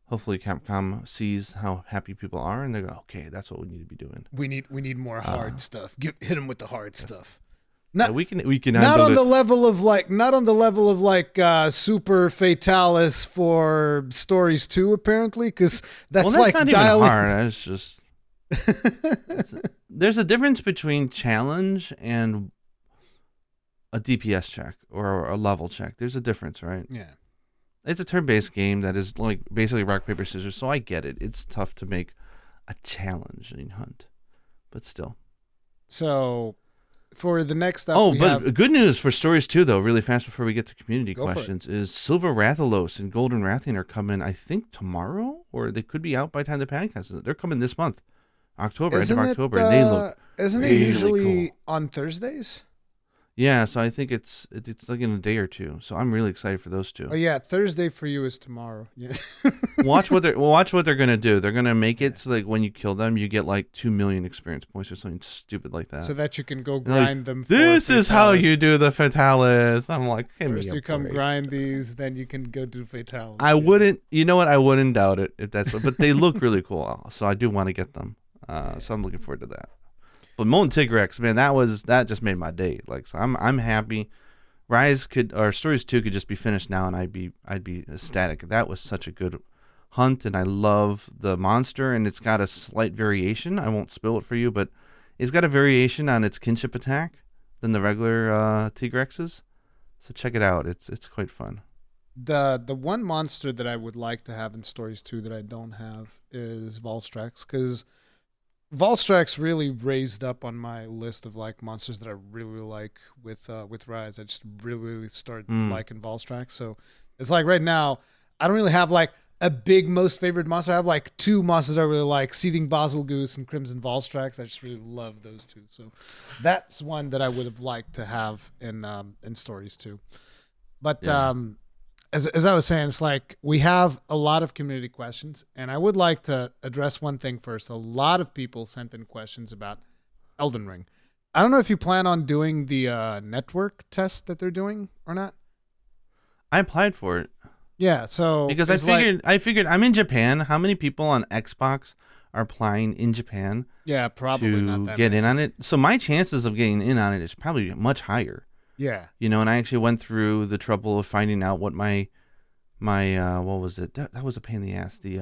hopefully Capcom sees how happy people are, and they go, okay, that's what we need to be doing. We need more hard stuff. Hit them with the hard stuff. Not we can not handle on it. the level of like Super Fatalis for Stories 2 apparently, because that's Well, that's like not even dialing. hard. It's just there's a difference between challenge and a DPS check or a level check. There's a difference, right? Yeah. It's a turn-based game that is like basically rock paper scissors, so I get it. It's tough to make a challenge in Hunt, but still. So for the next up, Oh, we but have good news for Stories 2, though, really fast before we get to community Go for it. questions, is Silver Rathalos and Golden Rathian are coming, I think, tomorrow, or they could be out by the time the podcast is. They're coming this month, October, end of October, and they look isn't it really usually cool. on Thursdays? Yeah, so I think it's like in a day or two. So I'm really excited for those two. Oh yeah, Thursday for you is tomorrow. Yeah. watch what they're gonna do. They're gonna make it so like when you kill them, you get like 2 million experience points or something stupid like that. So that you can go Like, grind them. this for is how Fatalis. you do the Fatalis. I'm like, give me First a you come break. grind these, then you can go do Fatalis. I wouldn't. You know what? I wouldn't doubt it if that's. But they look really cool. So I do want to get them. So I'm looking forward to that. But Molten Tigrex, man, that just made my day. Like, so I'm happy. Stories 2 could just be finished now, and I'd be ecstatic. That was such a good hunt, and I love the monster, and it's got a slight variation. I won't spill it for you, but it's got a variation on its kinship attack than the regular Tigrexes. So check it out. It's quite fun. The one monster that I would like to have in Stories 2 that I don't have is Volstrax, because Volstrax really raised up on my list of like monsters that I really like with Rise. I just really started liking Volstrax. So it's like right now I don't really have like a big most favorite monster. I have like two monsters I really like: Seething Basilgoose and Crimson Volstrax. I just really love those two. So that's one that I would have liked to have in Stories 2. But Yeah. as I was saying, it's like we have a lot of community questions, and I would like to address one thing first. A lot of people sent in questions about Elden Ring. I don't know if you plan on doing the network test that they're doing or not. I applied for it Yeah, so because it's I figured I'm in Japan. How many people on Xbox are applying in Japan yeah, probably to not that get many. in on it? So my chances of getting in on it is probably much higher. Yeah, And I actually went through the trouble of finding out what my what was it? That was a pain in the ass. The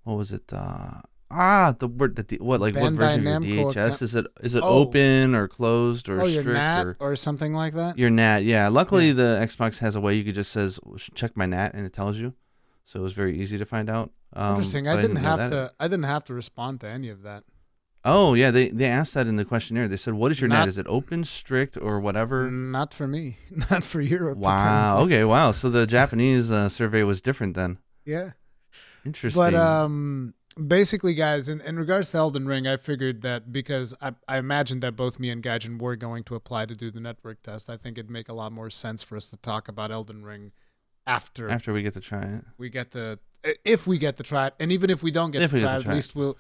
what was it? The word that what Bandai version of your Namco DHS is it Oh. open or closed or your strict NAT or or something like that. your NAT? Yeah, luckily Yeah. the Xbox has a way you could just says check my NAT and it tells you, so it was very easy to find out. Interesting. But I didn't know have that. to. I didn't have to respond to any of that. Oh yeah, they asked that in the questionnaire. They said, "What is your Not- NAT? Is it open, strict, or whatever?" Not for me. Not for Europe. Wow. apparently. Okay. Wow. So the Japanese survey was different then. Yeah. Interesting. But basically, guys, in regards to Elden Ring, I figured that because I imagined that both me and Gaijin were going to apply to do the network test, I think it'd make a lot more sense for us to talk about Elden Ring after we get to try it. we get to, if we get to try it, and even if we don't get If to we get try to it, at try it. least we'll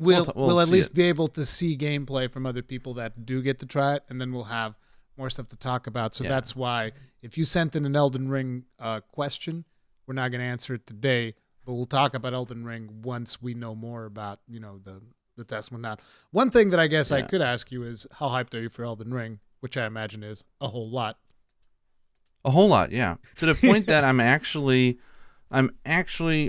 We'll at see least it. be able to see gameplay from other people that do get to try it, and then we'll have more stuff to talk about. So Yeah. that's why if you sent in an Elden Ring question, we're not going to answer it today, but we'll talk about Elden Ring once we know more about the test one. Now, one thing that I guess I Yeah. could ask you is how hyped are you for Elden Ring, which I imagine is a whole lot. A whole lot, yeah. To the point that I'm actually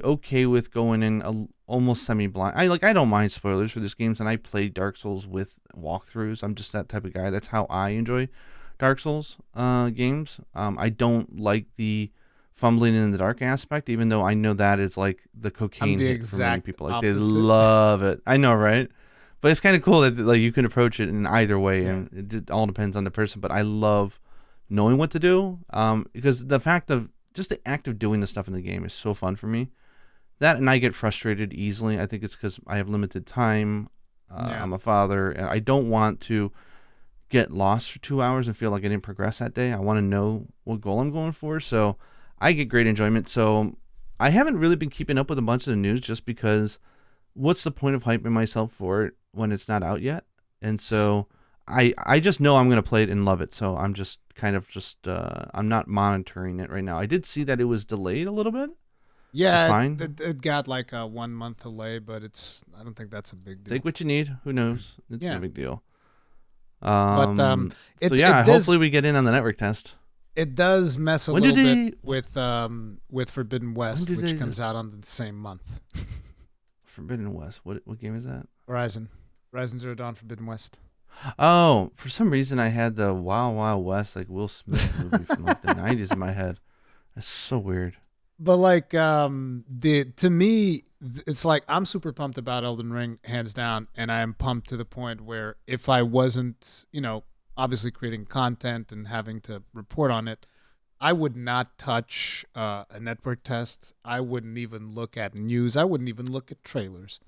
okay with going in almost semi-blind. I don't mind spoilers for these games, and I play Dark Souls with walkthroughs. I'm just that type of guy. That's how I enjoy Dark Souls games. I don't like the fumbling in the dark aspect, even though I know that is like the cocaine the hit for many exact people. Like they opposite. love it. I know, right? But it's kind of cool that like you can approach it in either way, Yeah. and it all depends on the person. But I love knowing what to do, because the fact of just the act of doing the stuff in the game is so fun for me. That, and I get frustrated easily. I think it's because I have limited time. Yeah. I'm a father, and I don't want to get lost for 2 hours and feel like I didn't progress that day. I want to know what goal I'm going for. So I get great enjoyment. So I haven't really been keeping up with a bunch of the news just because what's the point of hyping myself for it when it's not out yet? And so I just know I'm going to play it and love it. So I'm just kind of I'm not monitoring it right now. I did see that it was delayed a little bit. Yeah, fine. It got like a 1 month delay, but I don't think that's a big deal. Take what you need. Who knows? It's Yeah. no big deal. But So yeah, it does hopefully we get in on the network test. it does mess a When little do bit they? with Forbidden West, do which they- comes out on the same month. Forbidden West. What game is that? Horizon Zero Dawn Forbidden West. Oh, for some reason I had the Wild Wild West like Will Smith movie from like the 90s in my head. That's so weird. But like to me, it's like I'm super pumped about Elden Ring, hands down, and I am pumped to the point where if I wasn't, obviously creating content and having to report on it, I would not touch a network test. I wouldn't even look at news. I wouldn't even look at trailers.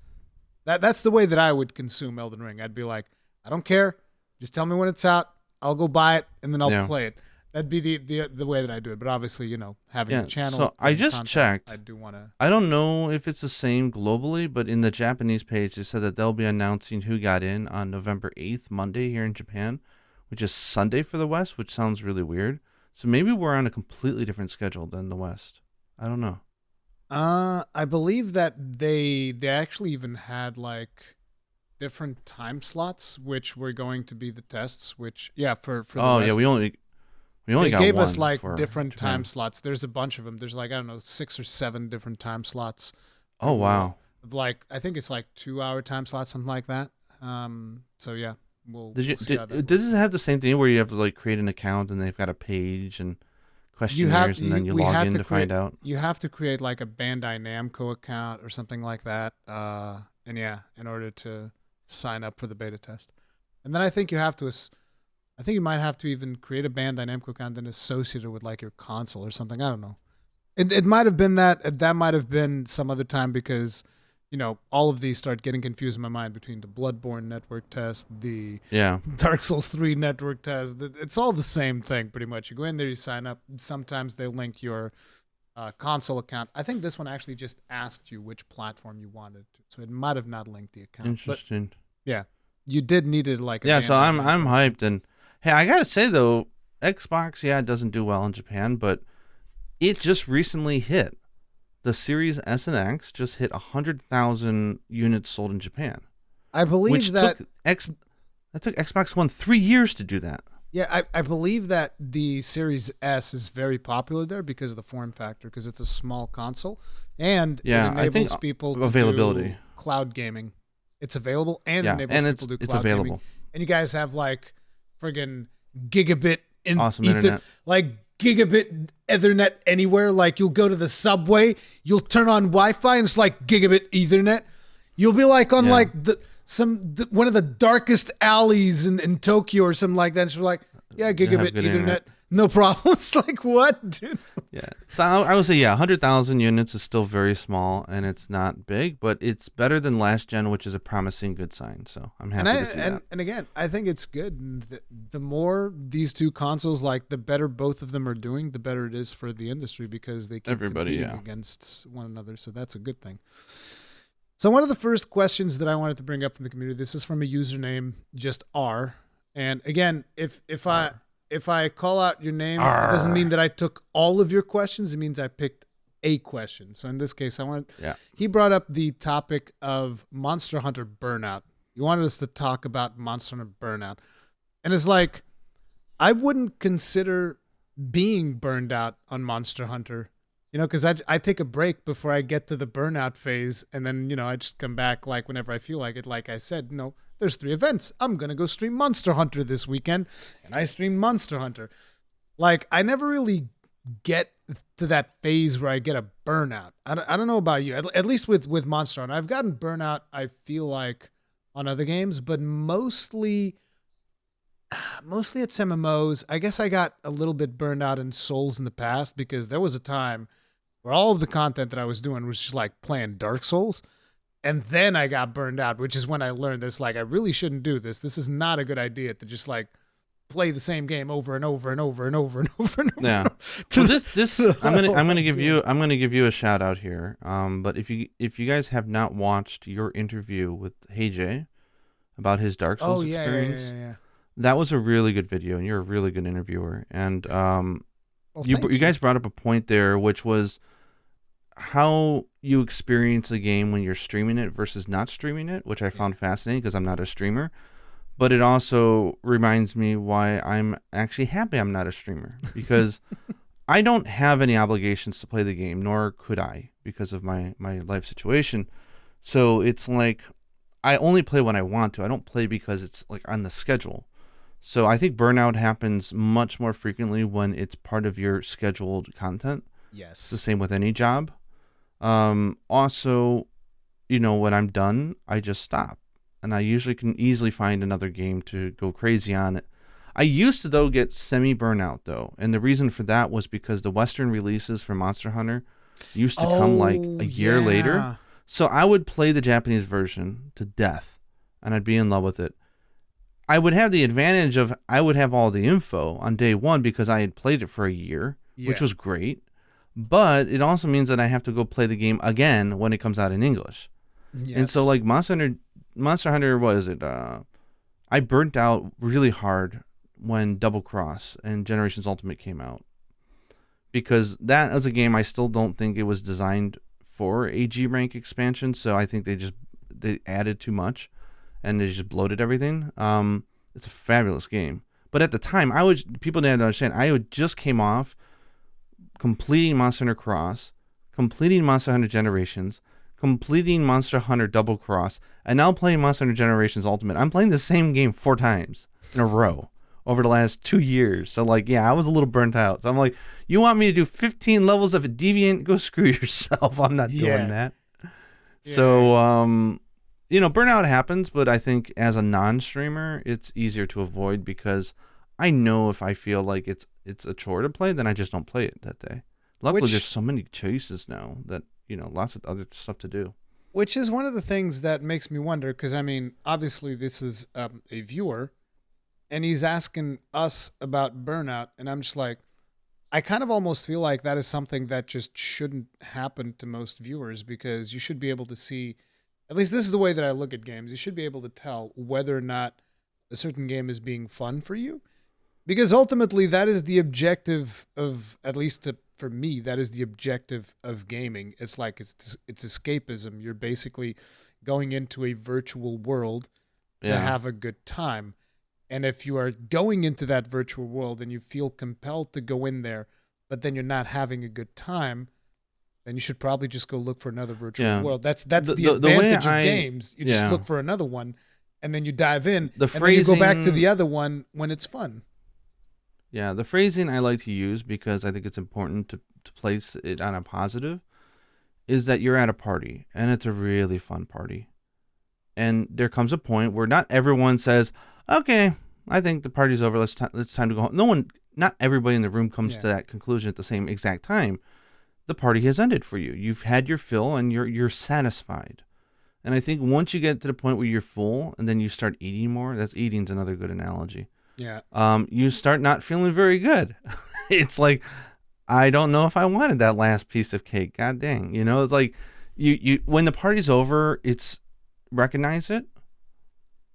That's the way that I would consume Elden Ring. I'd be like, I don't care. Just tell me when it's out. I'll go buy it and then I'll play it. That'd be the way that I do it. But obviously, having the channel. So I just content, checked. I do want to. I don't know if it's the same globally, but in the Japanese page, they said that they'll be announcing who got in on November 8th, Monday here in Japan, which is Sunday for the West, which sounds really weird. So maybe we're on a completely different schedule than the West. I don't know. I believe that they actually even had like different time slots, which were going to be the tests. Which for the West, yeah, we only they got gave one us like for different Japan. time slots. There's a bunch of them. There's like, I don't know, 6 or 7 different time slots. Oh wow. Like I think it's like 2-hour time slots, something like that. So yeah, we'll see how that does it have the same thing where you have to like create an account and they've got a page and questionnaires and then you log in to find out? You have to create like a Bandai Namco account or something like that. And yeah, in order to sign up for the beta test. And then I think you might have to even create a Bandai Namco account and associate it with like your console or something. I don't know. It might have been that might have been some other time because, all of these start getting confused in my mind between the Bloodborne network test, the Dark Souls 3 network test. It's all the same thing pretty much. You go in there, you sign up. Sometimes they link your console account. I think this one actually just asked you which platform you wanted to. So it might have not linked the account. Interesting. But yeah, you did need it like a Yeah, so Bandai I'm Namco. hyped, and hey, I gotta say though, Xbox, it doesn't do well in Japan, but it just recently hit. The Series S and X just hit 100,000 units sold in Japan. I believe Which that took Xbox One 3 years to do that. Yeah, I believe that the Series S is very popular there because of the form factor, because it's a small console and it enables people to availability. do cloud gaming. It's available and enables and people to do it's cloud available. gaming. And you guys have like friggin' gigabit Awesome internet. like gigabit Ethernet anywhere. Like you'll go to the subway, you'll turn on Wi-Fi, and it's like gigabit Ethernet. You'll be like on like one of the darkest alleys in Tokyo or something like that. And you're like, gigabit Ethernet, internet. no problem. It's like, what, dude? Yeah. So I would say 100,000 units is still very small and it's not big, but it's better than last gen, which is a promising good sign. So I'm happy to see that. And again, I think it's good. The more these two consoles, like the better both of them are doing, the better it is for the industry because they keep competing against one another. So that's a good thing. So one of the first questions that I wanted to bring up from the community, this is from a username, just R. And again, if I call out your name, it doesn't mean that I took all of your questions. It means I picked a question. So in this case, he brought up the topic of Monster Hunter burnout. He wanted us to talk about Monster Hunter burnout. And it's like, I wouldn't consider being burned out on Monster Hunter, because I take a break before I get to the burnout phase. And then, I just come back like whenever I feel like it. Like I said, there's 3 events. I'm going to go stream Monster Hunter this weekend. And I stream Monster Hunter. Like, I never really get to that phase where I get a burnout. I don't know about you. At least with Monster Hunter. I've gotten burnout, I feel like, on other games. But mostly it's MMOs. I guess I got a little bit burned out in Souls in the past because there was a time where all of the content that I was doing was just like playing Dark Souls. And then I got burned out, which is when I learned this, like, I really shouldn't do this. This is not a good idea to just like play the same game over and over and over and over and over and over. Yeah. So this I'm gonna give you a shout out here. But if you guys have not watched your interview with Hey Jay about his Dark Souls experience, that was a really good video, and you're a really good interviewer. And you guys brought up a point there, which was how you experience a game when you're streaming it versus not streaming it, which I found fascinating because I'm not a streamer. but it also reminds me why I'm actually happy I'm not a streamer, because I don't have any obligations to play the game, nor could I because of my life situation. So it's like I only play when I want to. I don't play because it's like on the schedule. So I think burnout happens much more frequently when it's part of your scheduled content. It's the Yes. same with any job. Also, when I'm done, I just stop. And I usually can easily find another game to go crazy on it. I used to, though, get semi burnout, though. And the reason for that was because the Western releases for Monster Hunter used to come like Oh a year later. yeah. So I would play the Japanese version to death and I'd be in love with it. I would have the advantage of I would have all the info on day one because I had played it for a year, which Yeah. was great. But it also means that I have to go play the game again when it comes out in English. And so, Yes. like Monster Hunter, what is it? I burnt out really hard when Double Cross and Generations Ultimate came out because that was a game I still don't think it was designed for a G rank expansion. So I think they added too much and they just bloated everything. It's a fabulous game, but at the time people didn't understand. I would just came off completing Monster Hunter Cross, completing Monster Hunter Generations, completing Monster Hunter Double Cross, and now playing Monster Hunter Generations Ultimate. I'm playing the same game 4 times in a row over the last 2 years. So, like, yeah, I was a little burnt out. So I'm like, you want me to do 15 levels of a deviant? Go screw yourself. I'm not doing Yeah. that. Yeah. So, burnout happens, but I think as a non-streamer, it's easier to avoid because I know if I feel like it's a chore to play, then I just don't play it that day. Luckily, there's Which so many choices now that lots of other stuff to do. which is one of the things that makes me wonder because I mean, obviously this is a viewer and he's asking us about burnout and I'm just like I kind of almost feel like that is something that just shouldn't happen to most viewers because you should be able to see, at least this is the way that I look at games. You should be able to tell whether or not a certain game is being fun for you because ultimately that is the objective of, at least for me, that is the objective of gaming. It's like it's escapism. You're basically going into a virtual world to Yeah, have a good time. And if you are going into that virtual world and you feel compelled to go in there, but then you're not having a good time, then you should probably just go look for another virtual yeah. world. That's the The way advantage of games. You just yeah, look for another one and then you dive in the and then you go back to phrasing the other one when it's fun. yeah, the phrasing I like to use because I think it's important to place it on a positive is that you're at a party and it's a really fun party. And there comes a point where not everyone says, "Okay, I think the party's over. Let's time to go home." No one, not everybody in the room comes Yeah. to that conclusion at the same exact time. The party has ended for you. You've had your fill and you're satisfied. And I think once you get to the point where you're full and then you start eating more, that's eating's another good analogy. Yeah. You start not feeling very good. It's like I don't know if I wanted that last piece of cake. God dang, it's like you when the party's over, it's recognize it,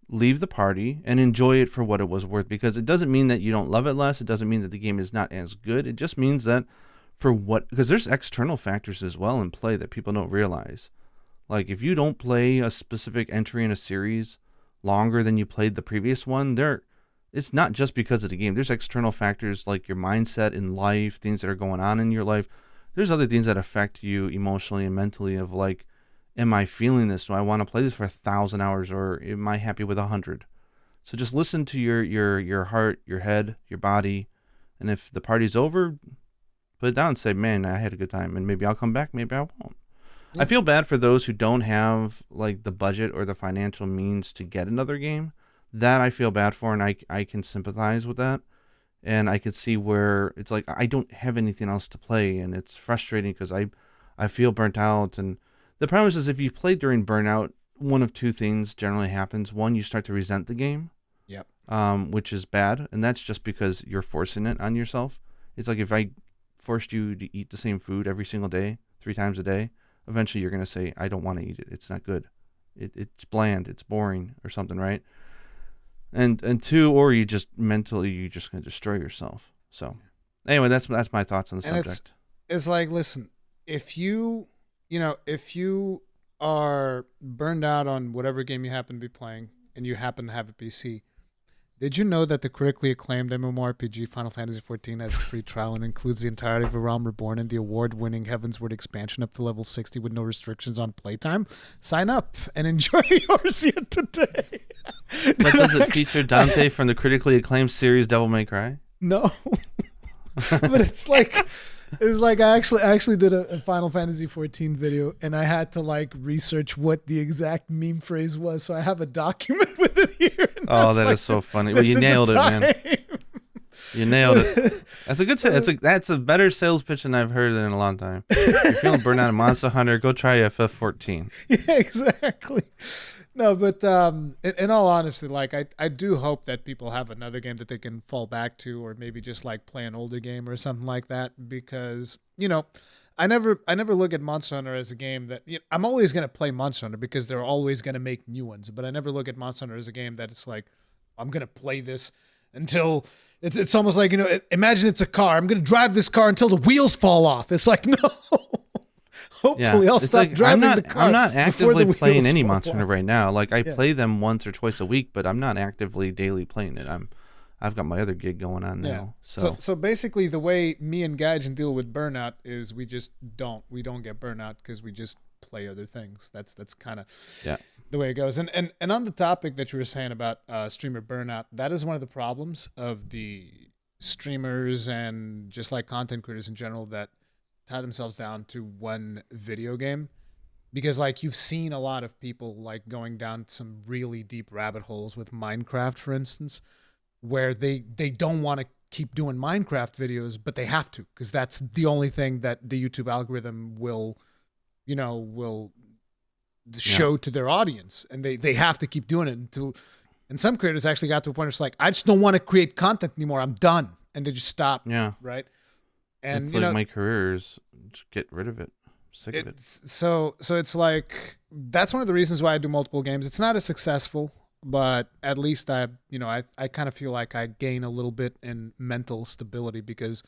leave the party, and enjoy it for what it was worth. Because it doesn't mean that you don't love it less. It doesn't mean that the game is not as good. It just means that because there's external factors as well in play that people don't realize. Like if you don't play a specific entry in a series longer than you played the previous one, it's not just because of the game. There's external factors like your mindset in life, things that are going on in your life. There's other things that affect you emotionally and mentally of like, am I feeling this? Do I want to play this for 1,000 hours or am I happy with 100? So just listen to your heart, your head, your body. And if the party's over, put it down and say, man, I had a good time. And maybe I'll come back. Maybe I won't. I Yeah. feel bad for those who don't have like the budget or the financial means to get another game. That I feel bad for, and I can sympathize with that. And I could see where it's like I don't have anything else to play, and it's frustrating because I feel burnt out. And the problem is if you play during burnout, one of two things generally happens. One, you start to resent the game, Yep. which is bad, and that's just because you're forcing it on yourself. It's like if I forced you to eat the same food every single day, 3 times a day, eventually you're gonna say, I don't want to eat it. It's not good. It's bland. It's boring or something, right? And two, or you just mentally you're just gonna destroy yourself. So anyway, that's my thoughts on the And subject. it's like, listen, if if you are burned out on whatever game you happen to be playing and you happen to have a PC, did you know that the critically acclaimed MMORPG Final Fantasy XIV has a free trial and includes the entirety of A Realm Reborn and the award-winning Heavensward expansion up to level 60 with no restrictions on playtime? Sign up and enjoy yours here today. But does it feature Dante from the critically acclaimed series Devil May Cry? No. But it's like I actually did a Final Fantasy XIV video, and I had to like research what the exact meme phrase was, so I have a document with it here. Oh, that is so funny. Well, you nailed it, man. You nailed it. That's a good. That's a better sales pitch than I've heard in a long time. If you're feeling burnt out of Monster Hunter, go try FF14. Yeah, exactly. No, but in all honesty, like I do hope that people have another game that they can fall back to, or maybe just like play an older game or something like that. Because I never look at Monster Hunter as a game that I'm always gonna play Monster Hunter because they're always gonna make new ones. But I never look at Monster Hunter as a game that it's like I'm gonna play this until it's almost like imagine it's a car. I'm gonna drive this car until the wheels fall off. It's like no. Hopefully, I'll stop driving the car. I'm not actively playing any fall Monster Hunter off. right now. Like I play them once or twice a week, but I'm not actively daily playing it. I've got my other gig going on now. So basically, the way me and Gaijin deal with burnout is we don't get burnout because we just play other things. That's kind of the way it goes. And on the topic that you were saying about streamer burnout, that is one of the problems of the streamers and just like content creators in general that tie themselves down to one video game, because like you've seen a lot of people like going down some really deep rabbit holes with Minecraft, for instance, where they don't want to keep doing Minecraft videos, but they have to because that's the only thing that the YouTube algorithm will show to their audience, and they have to keep doing it and some creators actually got to a point where it's like, I just don't want to create content anymore, I'm done, and they just stop. Right. And it's like my career is just get rid of it. I'm sick of it. So it's like that's one of the reasons why I do multiple games. It's not as successful, but at least I kind of feel like I gain a little bit in mental stability because,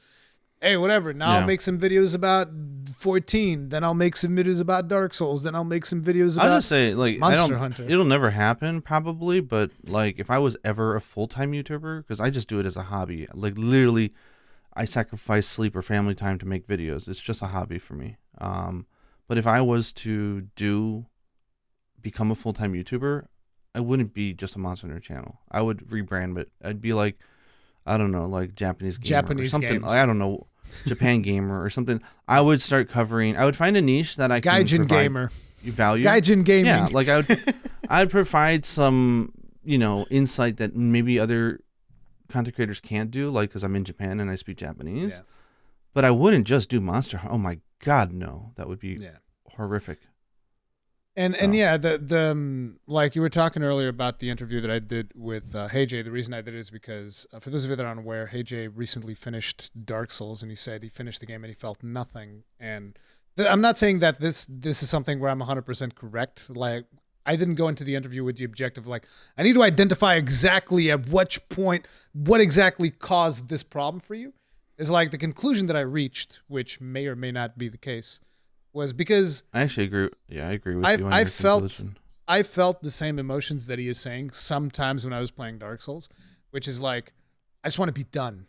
hey, whatever. Now I'll make some videos about 14. Then I'll make some videos about Dark Souls. Then I'll make some videos about I'll just say, like, Monster Hunter. It'll never happen probably, but like if I was ever a full-time YouTuber, because I just do it as a hobby, like literally. I sacrifice sleep or family time to make videos. It's just a hobby for me. But if I was to become a full-time YouTuber, I wouldn't be just a Monster Hunter channel. I would rebrand it. I'd be like, I don't know, like Japanese gamer or something. Games. I don't know, Japan gamer or something. I would start covering. I would find a niche that I can Gaijin gamer. Value. Gaijin gaming. Yeah, like I'd provide some, insight that maybe other content creators can't do, like because I'm in Japan and I speak Japanese. Yeah. But I wouldn't just do Monster Hunter. Oh my God, no, that would be horrific. And the like you were talking earlier about the interview that I did with Hey Jay. The reason I did it is because for those of you that aren't aware, Hey Jay recently finished Dark Souls, and he said he finished the game and he felt nothing. And I'm not saying that this is something where I'm 100% correct. Like, I didn't go into the interview with the objective like, I need to identify exactly at which point, what exactly caused this problem for you. Is like the conclusion that I reached, which may or may not be the case, was because I actually agree. Yeah, I agree with you on your conclusion. I felt the same emotions that he is saying sometimes when I was playing Dark Souls, which is like, I just want to be done.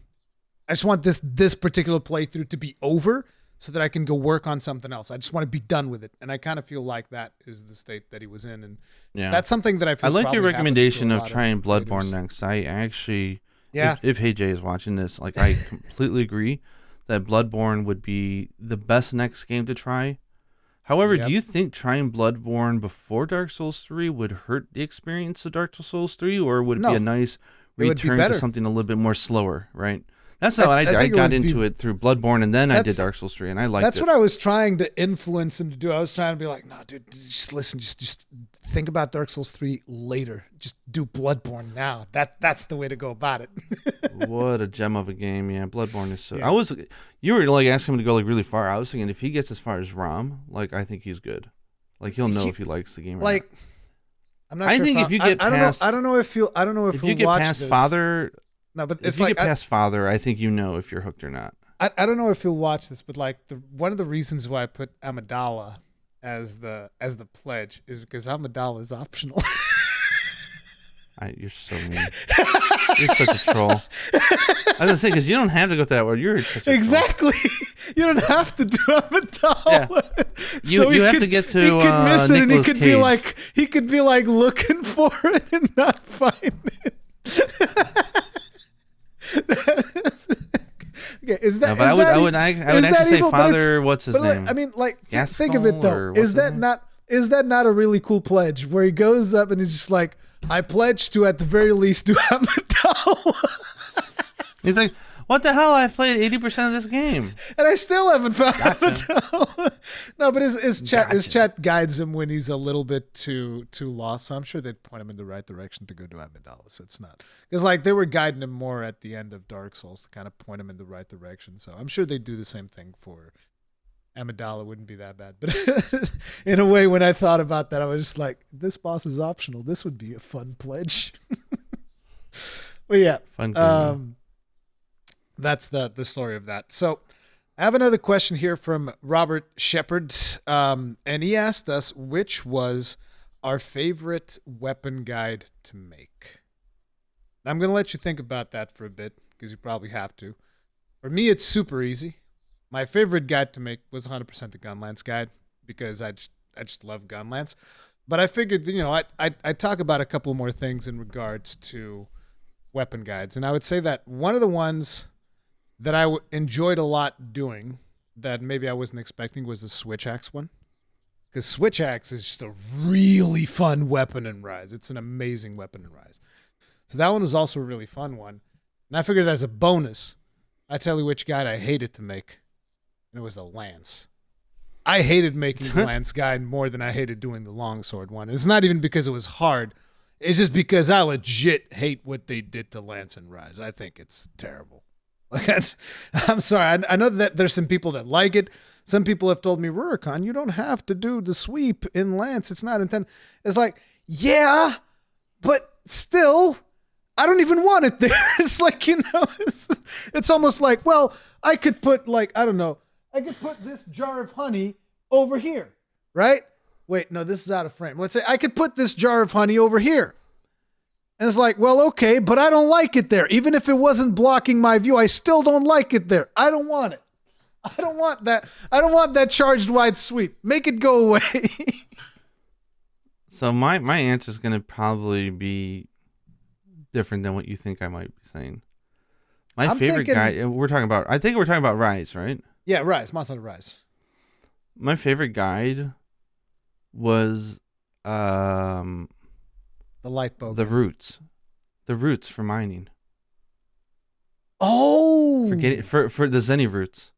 I just want this particular playthrough to be over so that I can go work on something else. I just want to be done with it. And I kind of feel like that is the state that he was in. And that's something that I feel I like your recommendation of trying Bloodborne creators. Next. I actually, if Hey Jay is watching this, like I completely agree that Bloodborne would be the best next game to try. However, do you think trying Bloodborne before Dark Souls 3 would hurt the experience of Dark Souls 3, or would it be a nice return to something a little bit more slower, right? That's how I got into it through Bloodborne, and then I did Dark Souls 3, and I liked it. That's what I was trying to influence him to do. I was trying to be like, no, dude, just listen, just think about Dark Souls 3 later. Just do Bloodborne now. That's the way to go about it. What a gem of a game, yeah. Bloodborne is so. Yeah. You were like asking him to go like really far. I was thinking if he gets as far as Rom, like I think he's good. Like he'll know if he likes the game. Or not. I'm not sure. If you get past, I don't know if you get watch past this. Father. No, but if you get past Father, I think you know if you're hooked or not. I don't know if you'll watch this, but like one of the reasons why I put Amidala as the pledge is because Amidala is optional. You're so mean. You're such a troll. I was gonna say because you don't have to go to that word. You're such a Exactly. You don't have to do Amidala. Yeah. You have to get to. He could miss it, and he Nicolas could be like looking for it and not find it. Okay, is that? No, but I would actually say Father. What's his name? I mean, like, Gaskell, think of it though. Is that not a really cool pledge where he goes up and he's just like, I pledge to at the very least do Amidala. He's like, what the hell? I've played 80% of this game, and I still haven't found Gotcha. No, but his chat guides him when he's a little bit too lost. So I'm sure they'd point him in the right direction to go to Amidala. So it's not because like they were guiding him more at the end of Dark Souls to kind of point him in the right direction. So I'm sure they'd do the same thing for Amidala. Wouldn't be that bad. But in a way, when I thought about that, I was just like, this boss is optional. This would be a fun pledge. Well, yeah. Fun. That's the story of that. So I have another question here from Robert Shepard, and he asked us which was our favorite weapon guide to make. I'm going to let you think about that for a bit because you probably have to. For me, it's super easy. My favorite guide to make was 100% the Gunlance guide because I just love Gunlance. But I figured, I'd talk about a couple more things in regards to weapon guides. And I would say that one of the ones that I enjoyed a lot doing that maybe I wasn't expecting was the Switch Axe one. Because Switch Axe is just a really fun weapon in Rise. It's an amazing weapon in Rise. So that one was also a really fun one. And I figured as a bonus, I tell you which guide I hated to make. And it was the Lance. I hated making the Lance guide more than I hated doing the Longsword one. It's not even because it was hard. It's just because I legit hate what they did to Lance in Rise. I think it's terrible. Like, I'm sorry. I know that there's some people that like it. Some people have told me, Rurikhan, you don't have to do the sweep in Lance. It's not intended. It's like, yeah, but still, I don't even want it there. It's like, it's almost like, well, I could put like, I don't know, I could put this jar of honey over here, right? Wait, no, this is out of frame. Let's say I could put this jar of honey over here. And it's like, well, okay, but I don't like it there. Even if it wasn't blocking my view, I still don't like it there. I don't want it. I don't want that. I don't want that charged wide sweep. Make it go away. So my answer is going to probably be different than what you think I might be saying. My favorite guide, I think we're talking about Rise, right? Yeah, Rise, Monster Hunter Rise. My favorite guide was the light bow. The roots for mining. Oh, for the Zenny roots.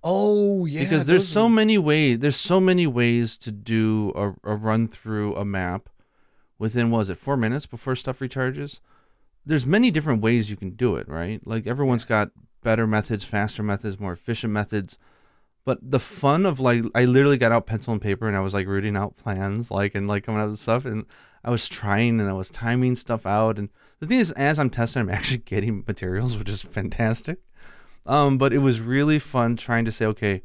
Oh yeah, because there's so many ways. There's so many ways to do a run through a map within 4 minutes before stuff recharges. There's many different ways you can do it, right? Like everyone's got better methods, faster methods, more efficient methods. But the fun of I literally got out pencil and paper and I was rooting out plans, and coming up with stuff, and I was trying and I was timing stuff out. And the thing is, as I'm testing, I'm actually getting materials, which is fantastic. But it was really fun trying to say, okay,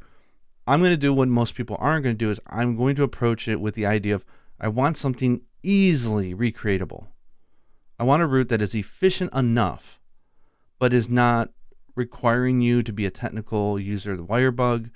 I'm going to do what most people aren't going to do is I'm going to approach it with the idea of I want something easily recreatable. I want a route that is efficient enough, but is not requiring you to be a technical user of the wire bug.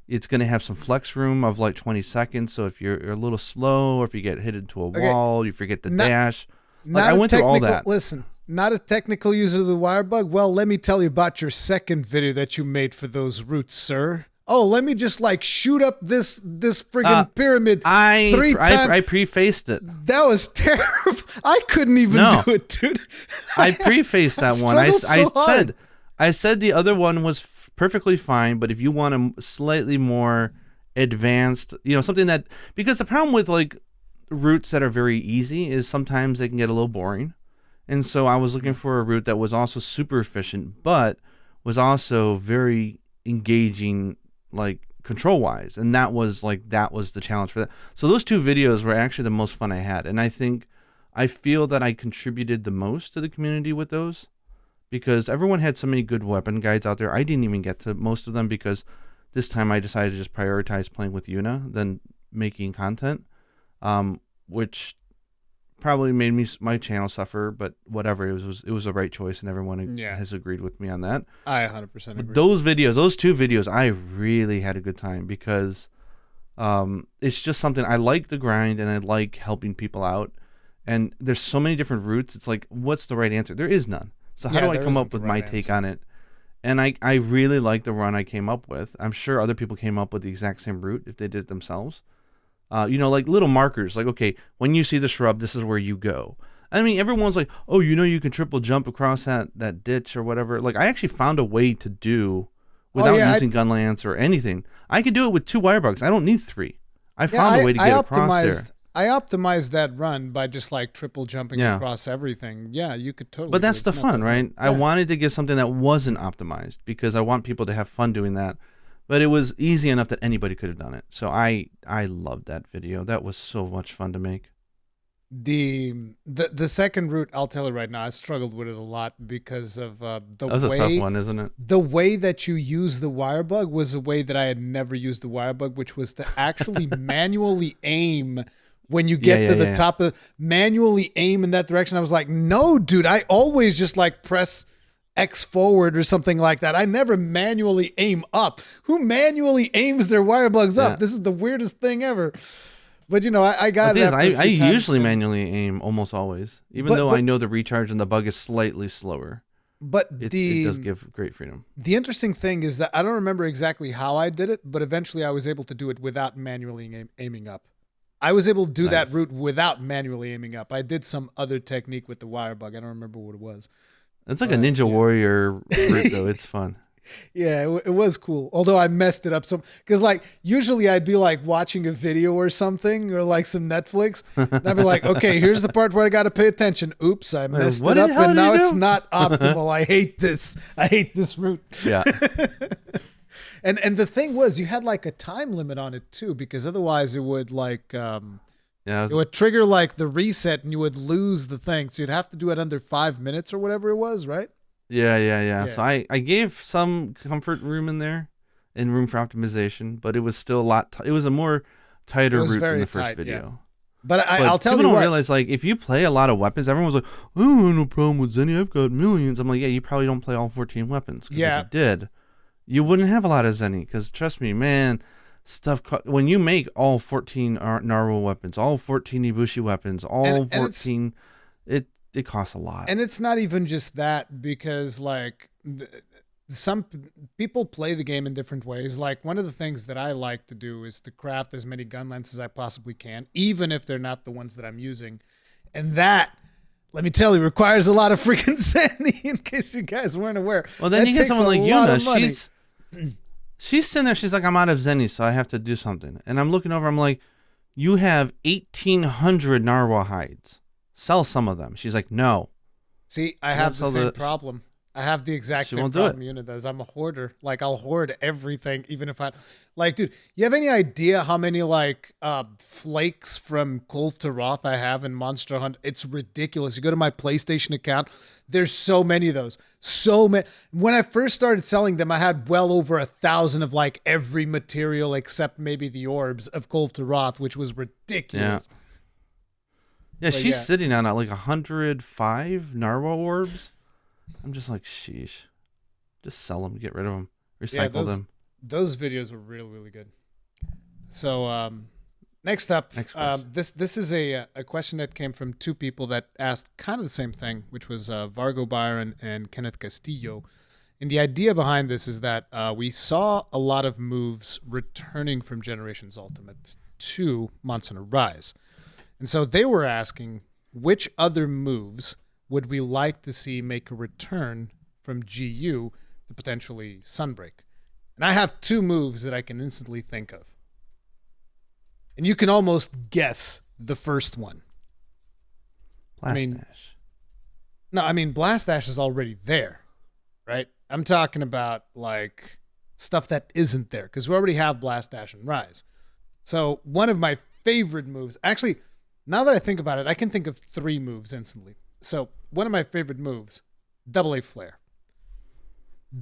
It's going to have some flex room of 20 seconds. So if you're a little slow, or if you get hit into a wall, you forget the dash. I went through all that. Listen, not a technical user of the wire bug. Well, let me tell you about your second video that you made for those routes, sir. Oh, let me just shoot up this friggin' pyramid 3 times. I prefaced it. That was terrible. I couldn't even do it, dude. I prefaced that one. I said the other one was perfectly fine, but if you want a slightly more advanced, something that, because the problem with routes that are very easy is sometimes they can get a little boring. And so I was looking for a route that was also super efficient, but was also very engaging, control wise. And that was the challenge for that. So those 2 videos were actually the most fun I had. And I feel that I contributed the most to the community with those, because everyone had so many good weapon guides out there. I didn't even get to most of them because this time I decided to just prioritize playing with Yuna than making content, which probably made my channel suffer, but whatever. It was the right choice, and everyone has agreed with me on that. I 100% agree. But those two videos, I really had a good time because it's just something I like the grind and I like helping people out. And there's so many different routes. It's like, what's the right answer? There is none. So how do I come up with my take on it? And I really like the run I came up with. I'm sure other people came up with the exact same route if they did it themselves. Like little markers, like, okay, when you see the shrub, this is where you go. I mean, everyone's like, oh, you can triple jump across that ditch or whatever. Like, I actually found a way to do without using gun lance or anything. I could do it with 2 wire bugs. I don't need 3. I found a way to get across there. I optimized that run by just like triple jumping across everything. Yeah, you could totally. But that's the fun, right? Yeah. I wanted to give something that wasn't optimized because I want people to have fun doing that. But it was easy enough that anybody could have done it. So I loved that video. That was so much fun to make. The second route, I'll tell you right now, I struggled with it a lot because of the way. That was a tough one, isn't it? The way that you use the wire bug was a way that I had never used the wire bug, which was to actually manually aim when you get to the top of manually aim in that direction. I was like, no, dude, I always just like press X forward or something like that. I never manually aim up. Who manually aims their wire bugs up? This is the weirdest thing ever. But I got it. I usually manually aim almost always, even though I know the recharge and the bug is slightly slower. But it does give great freedom. The interesting thing is that I don't remember exactly how I did it, but eventually I was able to do it without manually aiming up. I was able to do that route without manually aiming up. I did some other technique with the wire bug. I don't remember what it was. It's like a Ninja Warrior route, though. It's fun. Yeah, it was cool. Although I messed it up because like usually I'd be like watching a video or something or like some Netflix, and I'd be like, okay, here's the part where I got to pay attention. Oops, I messed it up, and now it's not optimal. I hate this. I hate this route. Yeah. And the thing was, you had like a time limit on it too, because otherwise it would like it would trigger like the reset, and you would lose the thing. So you'd have to do it under 5 minutes or whatever it was, right? Yeah. So I gave some comfort room in there and room for optimization, but it was still a lot. It was a more tighter route than the first video. Yeah. But I'll tell you what. People don't realize, like, if you play a lot of weapons, everyone's like, I don't have no problem with Zenny. I've got millions. I'm like, yeah, you probably don't play all 14 weapons. Yeah. If you did, you wouldn't have a lot of Zenny. Because trust me, man, when you make all 14 Narwhal weapons, all 14 Ibushi weapons, all 14, it costs a lot. And it's not even just that, because like some people play the game in different ways. Like one of the things that I like to do is to craft as many gun lengths as I possibly can, even if they're not the ones that I'm using. And that, let me tell you, requires a lot of freaking sanity, in case you guys weren't aware. Well, then you get someone like Yuna. She's sitting there. She's like, I'm out of Zenny, so I have to do something. And I'm looking over. I'm like, you have 1,800 narwhal hides. Sell some of them. She's like, no. See, I have the same problem. I have the exact same problem Yuna does. I'm a hoarder. Like, I'll hoard everything, even if I... Like, dude, you have any idea how many, like, flakes from Kulf to Roth I have in Monster Hunt? It's ridiculous. You go to my PlayStation account, there's so many of those. So many. When I first started selling them, I had well over 1,000 of, like, every material except maybe the orbs of Kulf to Roth, which was ridiculous. Yeah, she's sitting on, like, 105 narwhal orbs. I'm just like, sheesh. Just sell them, get rid of them, recycle them. Those videos were really, really good. So next up, this is a question that came from 2 people that asked kind of the same thing, which was Vargo Byron and Kenneth Castillo. And the idea behind this is that we saw a lot of moves returning from Generations Ultimate to Monster Hunter Rise. And so they were asking, which other moves would we like to see make a return from GU to potentially Sunbreak? And I have 2 moves that I can instantly think of. And you can almost guess the first one. Blast Dash. Blast Dash is already there, right? I'm talking about like stuff that isn't there, because we already have Blast Dash and Rise. So one of my favorite moves, actually, now that I think about it, I can think of 3 moves instantly. So one of my favorite moves, AA Flare.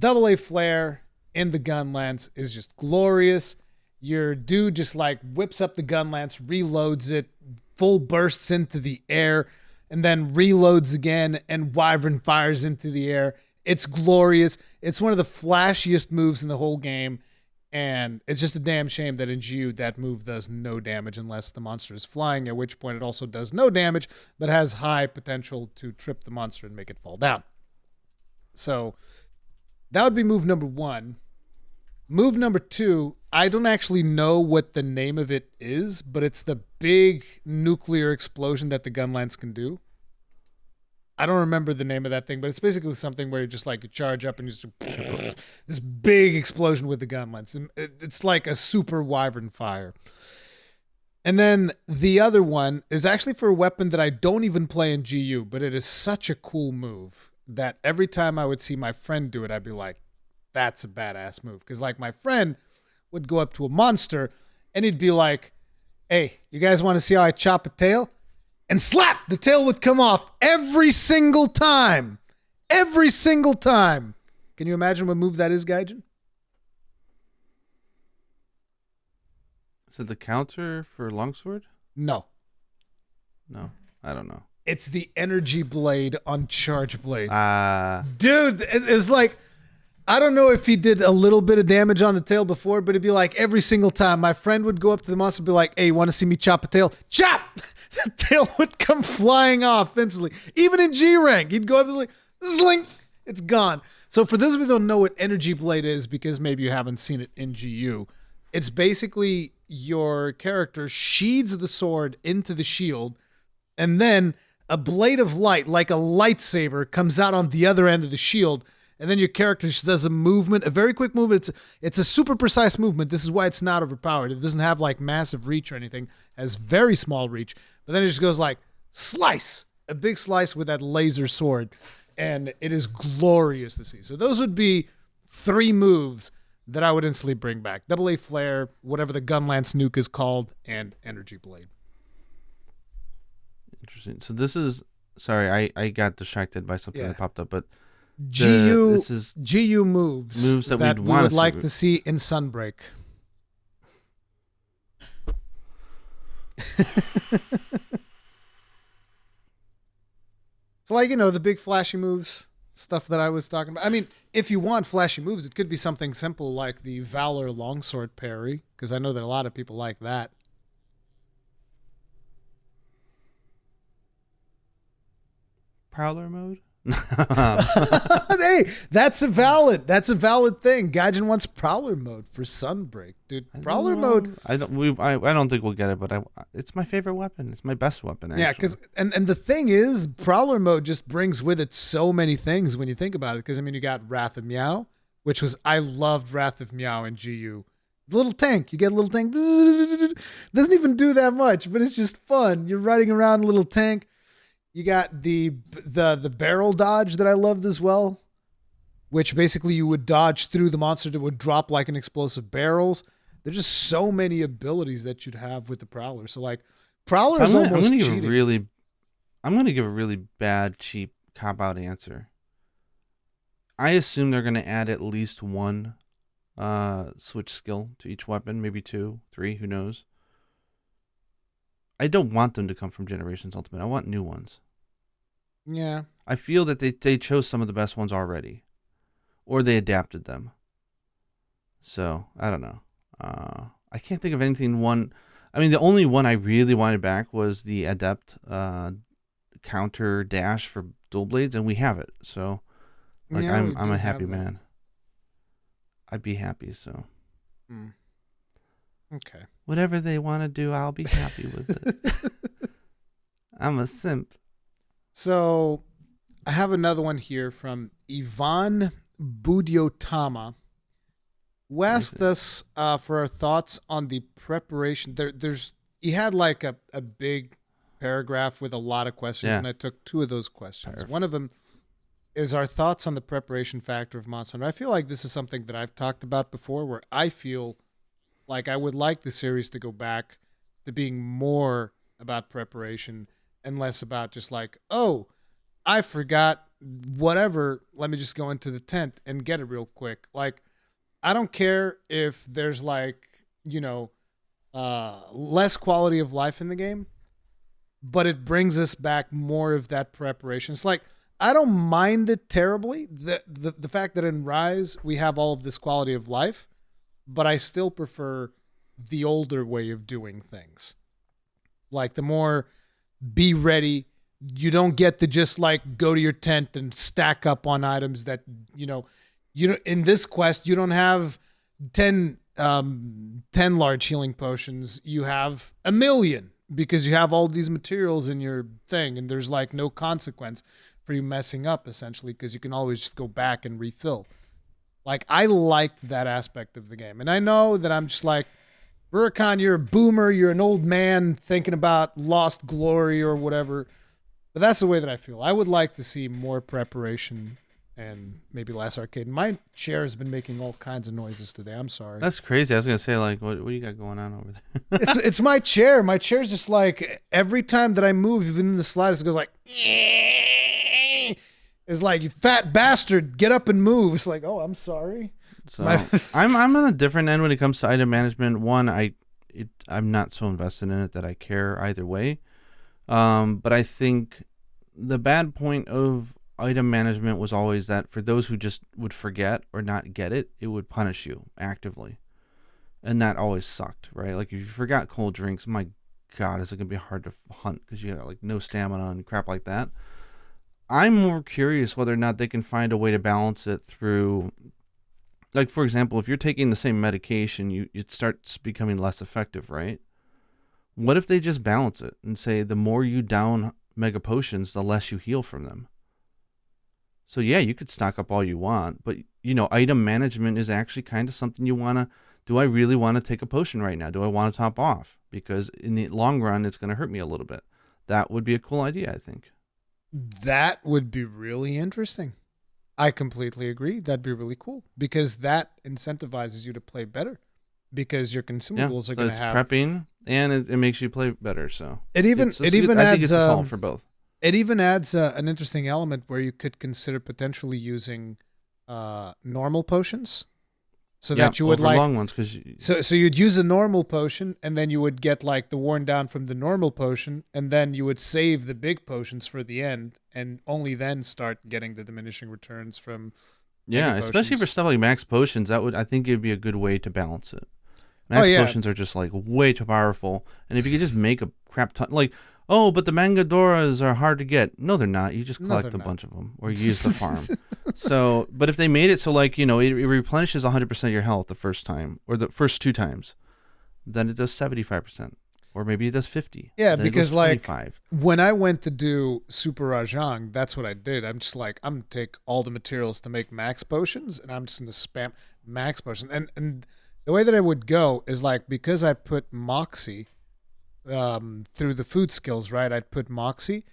AA Flare in the gun lance is just glorious. Your dude just like whips up the gun lance, reloads it, full bursts into the air and then reloads again and wyvern fires into the air. It's glorious. It's one of the flashiest moves in the whole game. And it's just a damn shame that in GU that move does no damage unless the monster is flying, at which point it also does no damage, but has high potential to trip the monster and make it fall down. So that would be move number 1. Move number 2, I don't actually know what the name of it is, but it's the big nuclear explosion that the gunlance can do. I don't remember the name of that thing, but it's basically something where you just like you charge up and you just this big explosion with the gun lens. It's like a super wyvern fire. And then the other one is actually for a weapon that I don't even play in GU, but it is such a cool move that every time I would see my friend do it, I'd be like, that's a badass move. Because like my friend would go up to a monster and he'd be like, hey, you guys want to see how I chop a tail? And slap, the tail would come off every single time. Every single time. Can you imagine what move that is, Gaijin? Is it the counter for longsword? No. No, I don't know. It's the energy blade on charge blade. Dude, it's like, I don't know if he did a little bit of damage on the tail before, but it'd be like every single time my friend would go up to the monster and be like, hey, you want to see me chop a tail? Chop! The tail would come flying off instantly. Even in G rank, he'd go up and like, zlink, it's gone. So for those of you who don't know what energy blade is, because maybe you haven't seen it in GU, it's basically your character sheathes the sword into the shield, and then a blade of light, like a lightsaber, comes out on the other end of the shield, and then your character just does a movement, a very quick movement. It's a super precise movement. This is why it's not overpowered. It doesn't have like massive reach or anything. It has very small reach. But then it just goes like, slice, a big slice with that laser sword. And it is glorious to see. So those would be 3 moves that I would instantly bring back. AA Flare, whatever the Gunlance nuke is called, and Energy Blade. Interesting. So this is, sorry, I got distracted by something that popped up, but GU moves that we would like to see in Sunbreak. So like, the big flashy moves, stuff that I was talking about. I mean, if you want flashy moves, it could be something simple like the Valor Longsword parry, because I know that a lot of people like that. Prowler mode? Hey, that's a valid thing. Gaijin wants Prowler mode for Sunbreak, dude. Prowler mode. I don't think we'll get it, but it's my favorite weapon. It's my best weapon. Actually. Yeah, because and the thing is, Prowler mode just brings with it so many things when you think about it. Because I mean, you got Wrath of Meow, which was I loved Wrath of Meow in GU. The little tank, you get a little tank. Doesn't even do that much, but it's just fun. You're riding around a little tank. You got the barrel dodge that I loved as well, which basically you would dodge through the monster that would drop like an explosive barrels. There's just so many abilities that you'd have with the Prowler. So like Prowler is almost cheating. I'm going to give a really bad, cheap cop-out answer. I assume they're going to add at least 1 switch skill to each weapon, maybe 2, 3, who knows. I don't want them to come from Generations Ultimate. I want new ones. Yeah. I feel that they chose some of the best ones already. Or they adapted them. So, I don't know. I can't think of anything the only one I really wanted back was the Adept counter dash for dual blades, and we have it. So, like, yeah, I'm a happy man. I'd be happy, so. Okay. Whatever they want to do, I'll be happy with it. I'm a simp. So, I have another one here from Ivan Budiotama, who asked us for our thoughts on the preparation. He had like a big paragraph with a lot of questions, and I took 2 of those questions. Perfect. One of them is our thoughts on the preparation factor of Monster Hunter. I feel like this is something that I've talked about before, where I feel like I would like the series to go back to being more about preparation and less about just like, oh, I forgot whatever. Let me just go into the tent and get it real quick. Like, I don't care if there's like, less quality of life in the game. but it brings us back more of that preparation. It's like I don't mind it terribly. The fact that in Rise we have all of this quality of life, but I still prefer the older way of doing things. Like the more be ready. You don't get to just like go to your tent and stack up on items that in this quest you don't have 10 large healing potions. You have 1,000,000 because you have all these materials in your thing, and there's like no consequence for you messing up essentially because you can always just go back and refill. Like I liked that aspect of the game, and I know that I'm just like, Rurikhan, you're a boomer, you're an old man thinking about lost glory or whatever. But that's the way that I feel. I would like to see more preparation and maybe less arcade. My chair has been making all kinds of noises today. I'm sorry. That's crazy. I was gonna say, like, what do you got going on over there? It's my chair. My chair's just like every time that I move, even in the slightest, it goes like. It's like, you fat bastard, get up and move. It's like, oh, I'm sorry. So I'm on a different end when it comes to item management. One, I'm not so invested in it that I care either way. But I think the bad point of item management was always that for those who just would forget or not get it, it would punish you actively. And that always sucked, right? Like if you forgot cold drinks, my God, is it going to be hard to hunt because you have like no stamina and crap like that. I'm more curious whether or not they can find a way to balance it through, like for example, if you're taking the same medication, it starts becoming less effective, right? What if they just balance it and say the more you down mega potions, the less you heal from them? So yeah, you could stock up all you want, but item management is actually kind of something you want to, do I really want to take a potion right now? Do I want to top off? Because in the long run, it's going to hurt me a little bit. That would be a cool idea, I think. That would be really interesting. I completely agree. That'd be really cool because that incentivizes you to play better because your consumables are going to have prepping. And it makes you play better. So I think it's a solve for both. It even adds an interesting element where you could consider potentially using normal potions, so that you would like long ones. So you'd use a normal potion, and then you would get like the worn down from the normal potion, and then you would save the big potions for the end, and only then start getting the diminishing returns from. Yeah, especially for stuff like max potions, I think it'd be a good way to balance it. Max potions are just like way too powerful. And if you could just make a crap ton, like, oh, but the Mangadoras are hard to get. No, they're not. You just collect a bunch of them or you use the farm. So, but if they made it so like, it replenishes 100% of your health the first time or the first 2 times, then it does 75%. Or maybe it does 50. Yeah, because like when I went to do Super Rajang, that's what I did. I'm just like, I'm going to take all the materials to make max potions and I'm just going to spam max potions. And the way that I would go is like, because I put Moxie through the food skills, right? I'd put Moxie,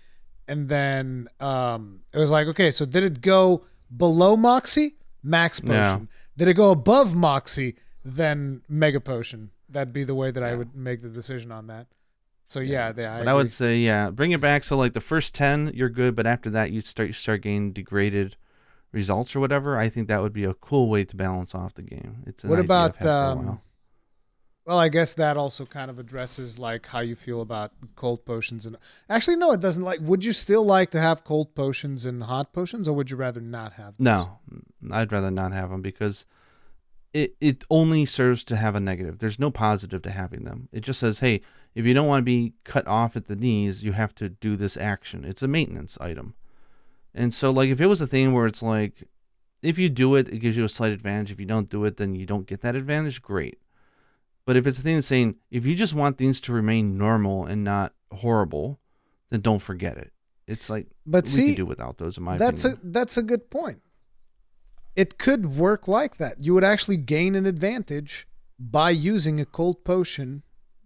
and then it was like, okay, so did it go below Moxie? Max potion. No. Did it go above Moxie? Then Mega Potion. That'd be the way that I would make the decision on that. So I would say, bring it back. So like the first 10, you're good, but after that, you start getting degraded results or whatever. I think that would be a cool way to balance off the game. What about well, I guess that also kind of addresses like how you feel about cold potions and actually no, it doesn't. Like, would you still like to have cold potions and hot potions, or would you rather not have those? No, I'd rather not have them because it only serves to have a negative. There's no positive to having them. It just says, hey, if you don't want to be cut off at the knees, you have to do this action. It's a maintenance item. And so, like, if it was a thing where it's like, if you do it, it gives you a slight advantage. If you don't do it, then you don't get that advantage. Great. But if it's a thing that's saying, if you just want things to remain normal and not horrible, then don't forget it. It's like, we can do without those, in my opinion. That's a good point. It could work like that. You would actually gain an advantage by using a cold potion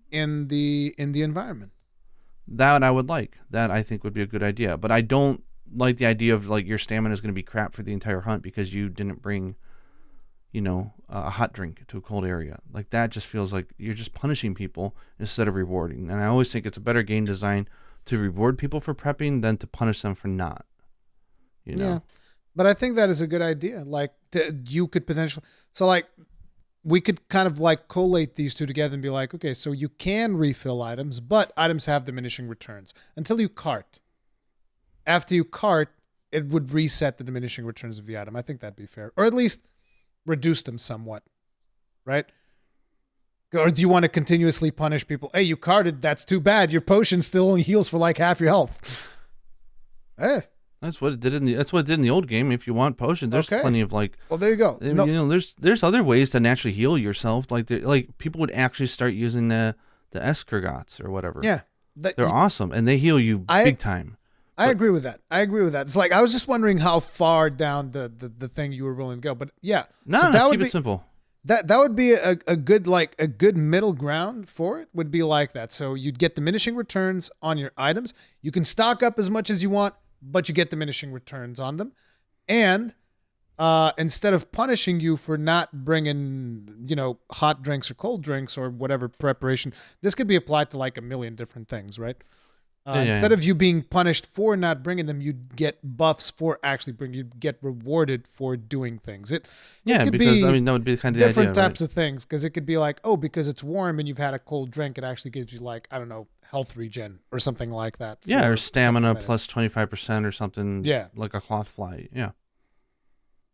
in the environment. That I would like. That I think would be a good idea. But I don't like the idea of like your stamina is going to be crap for the entire hunt because you didn't bring, a hot drink to a cold area. Like that just feels like you're just punishing people instead of rewarding. And I always think it's a better game design to reward people for prepping than to punish them for not. Yeah, but I think that is a good idea. Like you could potentially, so like we could kind of like collate these two together and be like, okay, so you can refill items, but items have diminishing returns until you cart. After you cart, it would reset the diminishing returns of the item. I think that'd be fair, or at least reduce them somewhat, right? Or do you want to continuously punish people? Hey, you carted, that's too bad. Your potion still only heals for like half your health. That's what it did in the old game. If you want potions, there's plenty of like. Well, there you go. You know, there's other ways to naturally heal yourself. Like people would actually start using the escargots or whatever. Yeah, they're awesome and they heal you big time. I agree with that. It's like I was just wondering how far down the thing you were willing to go, but yeah. No, so that keep it simple. That would be a good middle ground for it. Would be like that. So you'd get diminishing returns on your items. You can stock up as much as you want, but you get diminishing returns on them. And instead of punishing you for not bringing, hot drinks or cold drinks or whatever preparation, this could be applied to like a million different things, right? Instead of you being punished for not bringing them, you get buffs for actually bringing. You get rewarded for doing things. It could because that would be kind of different the idea, types of things. Because it could be like, oh, because it's warm and you've had a cold drink, it actually gives you like, I don't know, health regen or something like that. Yeah, or stamina plus 25% or something. Yeah, like a cloth fly. Yeah.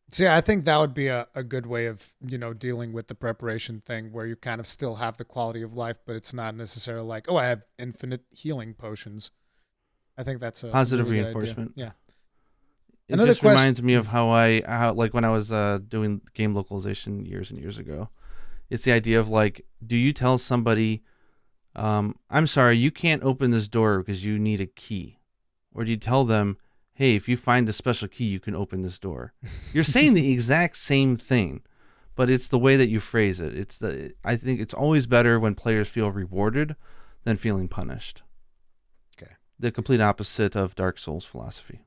So yeah, I think that would be a good way of, dealing with the preparation thing where you kind of still have the quality of life, but it's not necessarily like, oh, I have infinite healing potions. I think that's a positive really reinforcement. Yeah. It just reminds me of how like when I was doing game localization years and years ago. It's the idea of like, do you tell somebody, I'm sorry, you can't open this door because you need a key? Or do you tell them, hey, if you find a special key, you can open this door? You're saying the exact same thing, but it's the way that you phrase it. I think it's always better when players feel rewarded than feeling punished. Okay. The complete opposite of Dark Souls philosophy.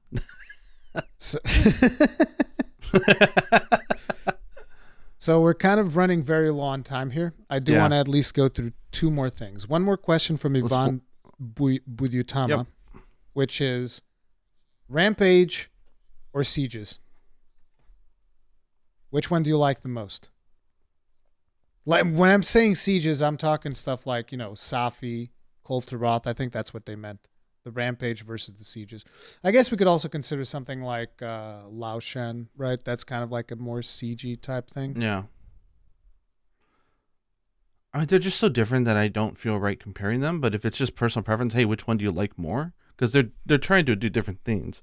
So we're kind of running very low on time here. I do want to at least go through two more things. One more question from Ivan Budyutama, which is, Rampage or Sieges? Which one do you like the most? Like when I'm saying Sieges, I'm talking stuff like, Safi, Koltaroth. I think that's what they meant. The Rampage versus the Sieges. I guess we could also consider something like Lao Shen, right? That's kind of like a more siegey type thing. Yeah. I mean, they're just so different that I don't feel right comparing them. But if it's just personal preference, hey, which one do you like more? Because they're trying to do different things.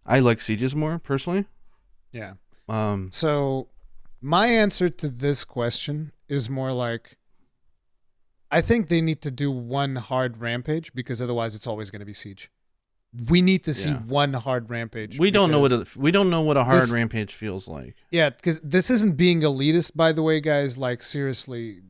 I like Sieges more, personally. Yeah. So my answer to this question is more like, I think they need to do one hard Rampage because otherwise it's always going to be Siege. We need to see one hard Rampage. We don't know what a hard Rampage feels like. Yeah, because this isn't being elitist, by the way, guys. Like, seriously,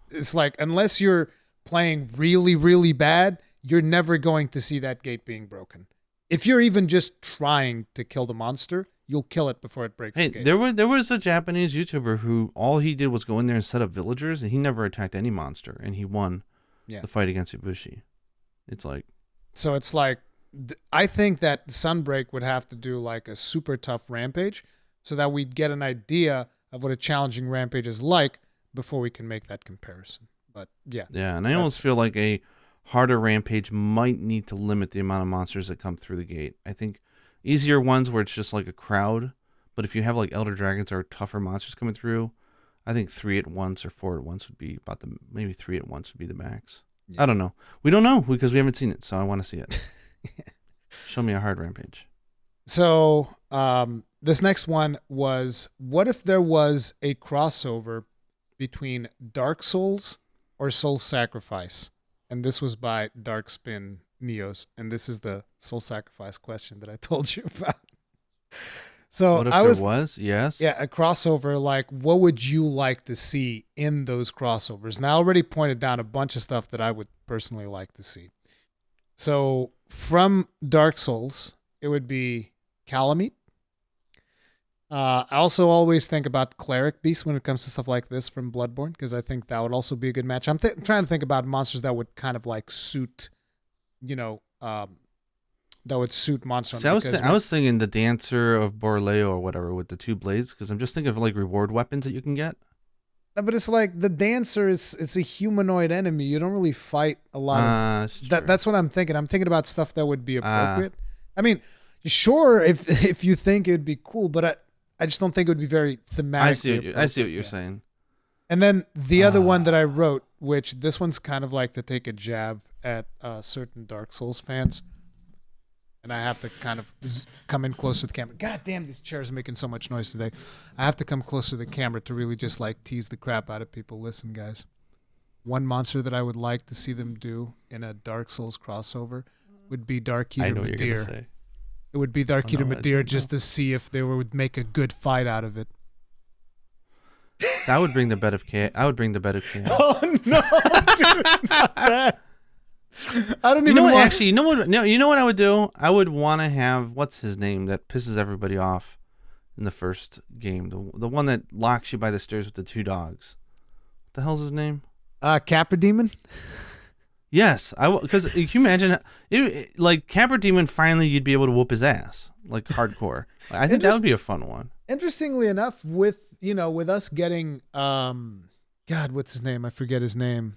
it's like, unless you're playing really, really bad, you're never going to see that gate being broken. If you're even just trying to kill the monster, you'll kill it before it breaks the gate. There was a Japanese YouTuber who all he did was go in there and set up villagers, and he never attacked any monster, and he won the fight against Ibushi. It's like... So it's like, I think that Sunbreak would have to do like a super tough Rampage so that we'd get an idea of what a challenging Rampage is like before we can make that comparison. But yeah. Yeah, and I almost feel like a harder Rampage might need to limit the amount of monsters that come through the gate. I think easier ones where it's just like a crowd, but if you have like Elder Dragons or tougher monsters coming through, I think 3 at once or 4 at once would be maybe 3 at once would be the max. Yeah. I don't know. We don't know because we haven't seen it, so I want to see it. Show me a hard Rampage. So this next one was, what if there was a crossover between Dark Souls or Soul Sacrifice? And this was by Darkspin Neos, and this is the Soul Sacrifice question that I told you about. So what if there was? Yes. Yeah, a crossover. Like, what would you like to see in those crossovers? And I already pointed down a bunch of stuff that I would personally like to see. So from Dark Souls, it would be Calamite. I also always think about Cleric Beast when it comes to stuff like this from Bloodborne, because I think that would also be a good match. I'm trying to think about monsters that would kind of like suit, that would suit Monster Hunter. I was thinking the Dancer of Borleo or whatever with the 2 blades, because I'm just thinking of like reward weapons that you can get. But it's like the dancer it's a humanoid enemy. You don't really fight a lot of That's true. that. That's what I'm thinking. I'm thinking about stuff that would be Ah. appropriate. I mean, sure, if you think it'd be cool, but I just don't think it would be very thematically. I see what you're Yeah. saying. And then the other one that I wrote, which this one's kind of like to take a jab at certain Dark Souls fans. And I have to kind of come in close to the camera. God damn, these chairs are making so much noise today. I have to come close to the camera to really just like tease the crap out of people. Listen, guys. One monster that I would like to see them do in a Dark Souls crossover would be Dark I Eater know what you're Madir. gonna say. It would be Dark Eater no, I Madir didn't just to see if they would make a good fight out of it. I would bring the bed of chaos. Oh no, dude, not that. I don't You even know what? want. Actually, you know what? No, you know what I would do? I would want to have what's his name that pisses everybody off in the first game. The one that locks you by the stairs with the two dogs. What the hell's his name? Capra Demon. Yes, because can you imagine like Capra Demon finally you'd be able to whoop his ass like hardcore. I think that would be a fun one. Interestingly enough, with us getting God, what's his name? I forget his name.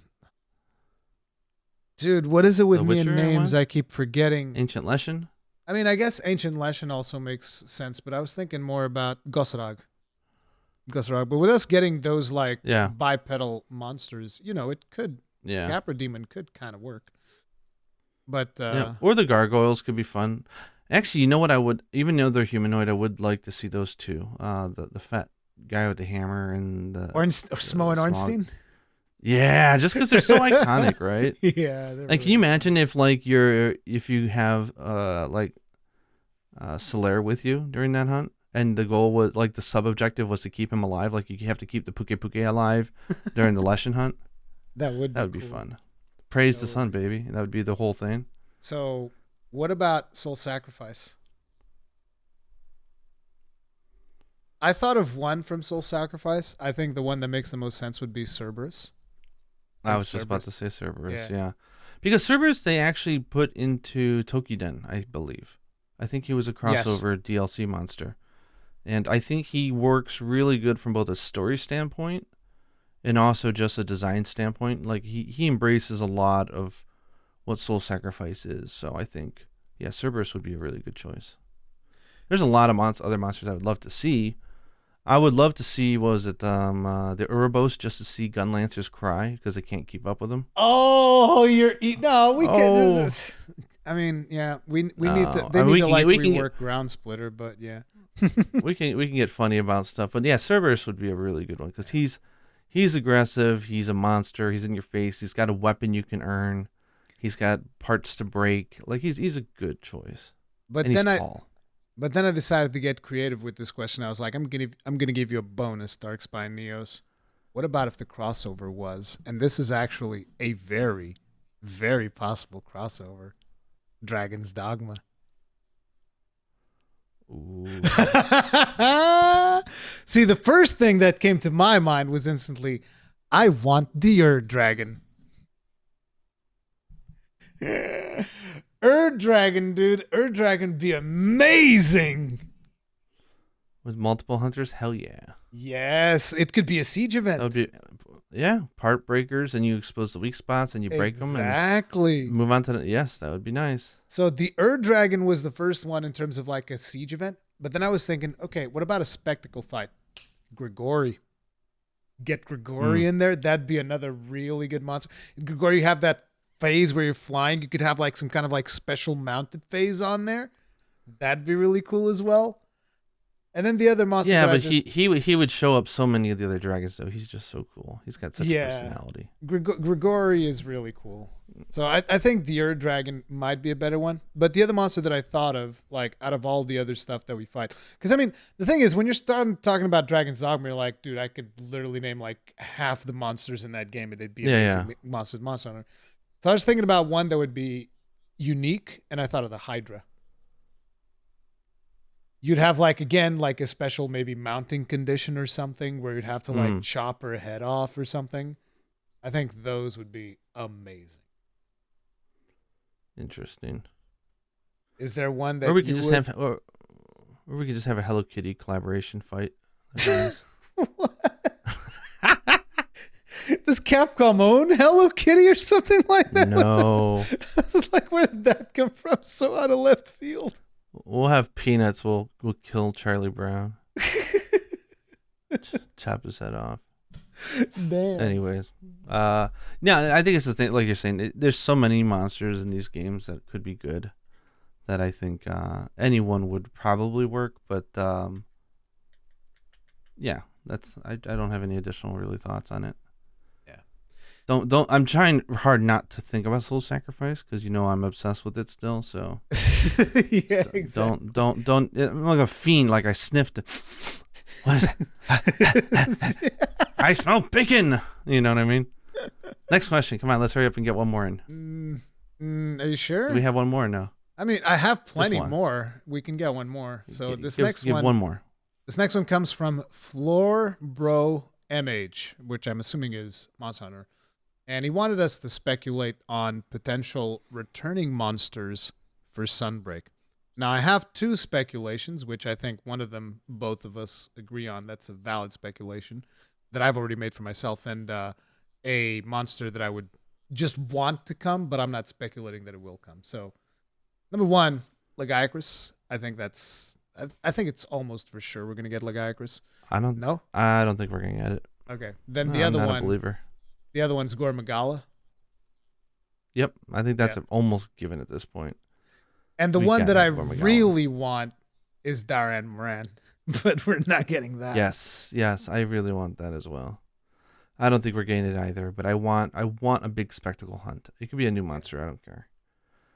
Dude, what is it with The me and Witcher names? one? I keep forgetting. Ancient Lesson. I mean, I guess Ancient Lesson also makes sense, but I was thinking more about Gosarag. But with us getting those like Yeah. bipedal monsters, it could Yeah. Capra Demon could kind of work. But Yeah. Or the gargoyles could be fun. Actually, you know what I would, even though they're humanoid, I would like to see those two. The fat guy with the hammer and the Smo and smog. Ornstein. Yeah, just because they're so iconic, right? Yeah. Like, can you imagine if you have Solaire with you during that hunt, and the goal was like the sub objective was to keep him alive, like you have to keep the Puke Puke alive during the Leshen hunt. That would be cool. fun. Praise That the would sun, baby. That would be the whole thing. So, what about Soul Sacrifice? I thought of one from Soul Sacrifice. I think the one that makes the most sense would be Cerberus. I was just about to say Cerberus, yeah. Because Cerberus they actually put into Tokiden, I believe. I think he was a crossover DLC monster. And I think he works really good from both a story standpoint and also just a design standpoint. Like he embraces a lot of what Soul Sacrifice is. So I think, Cerberus would be a really good choice. There's a lot of other monsters I would love to see. I would love to see, the Urubos, just to see Gun Lancers cry because they can't keep up with them. Oh, no, we can. Oh. I mean, yeah, we need to. No. They I mean, need to like we can rework Ground Splitter, but yeah. we can get funny about stuff, but yeah, Cerberus would be a really good one because he's aggressive, he's a monster, he's in your face, he's got a weapon you can earn, he's got parts to break. Like he's a good choice. But and then he's tall. But then I decided to get creative with this question. I was like, I'm gonna give you a bonus, Darkspine Neos. What about if the crossover was, and this is actually a very, very possible crossover, Dragon's Dogma. Ooh. See, the first thing that came to my mind was instantly, I want the Ur Dragon. Ur Dragon, dude. Ur Dragon be amazing. With multiple hunters, hell yeah. Yes, it could be a siege event. That would be, part breakers, and you expose the weak spots, and you break them, exactly. and move on to yes, that would be nice. So the Ur Dragon was the first one in terms of like a siege event, but then I was thinking, okay, what about a spectacle fight? Grigori. Get Grigori in there. That'd be another really good monster. In Grigori, you have that phase where you're flying. You could have like some kind of like special mounted phase on there. That'd be really cool as well. And then the other monster. Yeah, but he would show up so many of the other dragons though. He's just so cool. He's got such a personality. Grigori is really cool. So I think the Ur Dragon might be a better one. But the other monster that I thought of, like out of all the other stuff that we fight, because I mean the thing is when you're starting talking about Dragon's Dogma, you're like, dude, I could literally name like half the monsters in that game, and they'd be amazing monster hunter. So I was thinking about one that would be unique, and I thought of the Hydra. You'd have like, again, like a special maybe mounting condition or something where you'd have to like chop her head off or something. I think those would be amazing. Interesting. Is there one that or we could just have a Hello Kitty collaboration fight? What? Does Capcom own Hello Kitty or something like that? No. I was like, where did that come from? So out of left field. We'll have Peanuts. We'll kill Charlie Brown. Chop his head off. Damn. Anyways, yeah, I think it's the thing. Like you're saying, there's so many monsters in these games that could be good. That I think anyone would probably work, but yeah, I don't have any additional really thoughts on it. Yeah. Don't. I'm trying hard not to think about Soul Sacrifice because I'm obsessed with it still. So yeah, exactly. Don't. I'm like a fiend. Like I sniffed it. What is it? I smell bacon. You know what I mean? Next question. Come on, let's hurry up and get one more in. Are you sure? Do we have one more? No. I mean, I have plenty more. We can get one more. So give one more. This next one comes from Floor Bro MH, which I'm assuming is Monster Hunter. And he wanted us to speculate on potential returning monsters for Sunbreak. Now, I have two speculations, which I think one of them, both of us agree on. That's a valid speculation that I've already made for myself, and a monster that I would just want to come, but I'm not speculating that it will come. So, number one, Lagiacrus. I think it's almost for sure we're gonna get Lagiacrus. I don't think we're gonna get it. Okay. Then the other I'm not one. a believer. The other one's Gore Magala. Yep, I think that's almost given at this point. And the one that I really want is Daran Moran, but we're not getting that. Yes, I really want that as well. I don't think we're getting it either, but I want a big spectacle hunt. It could be a new monster. I don't care.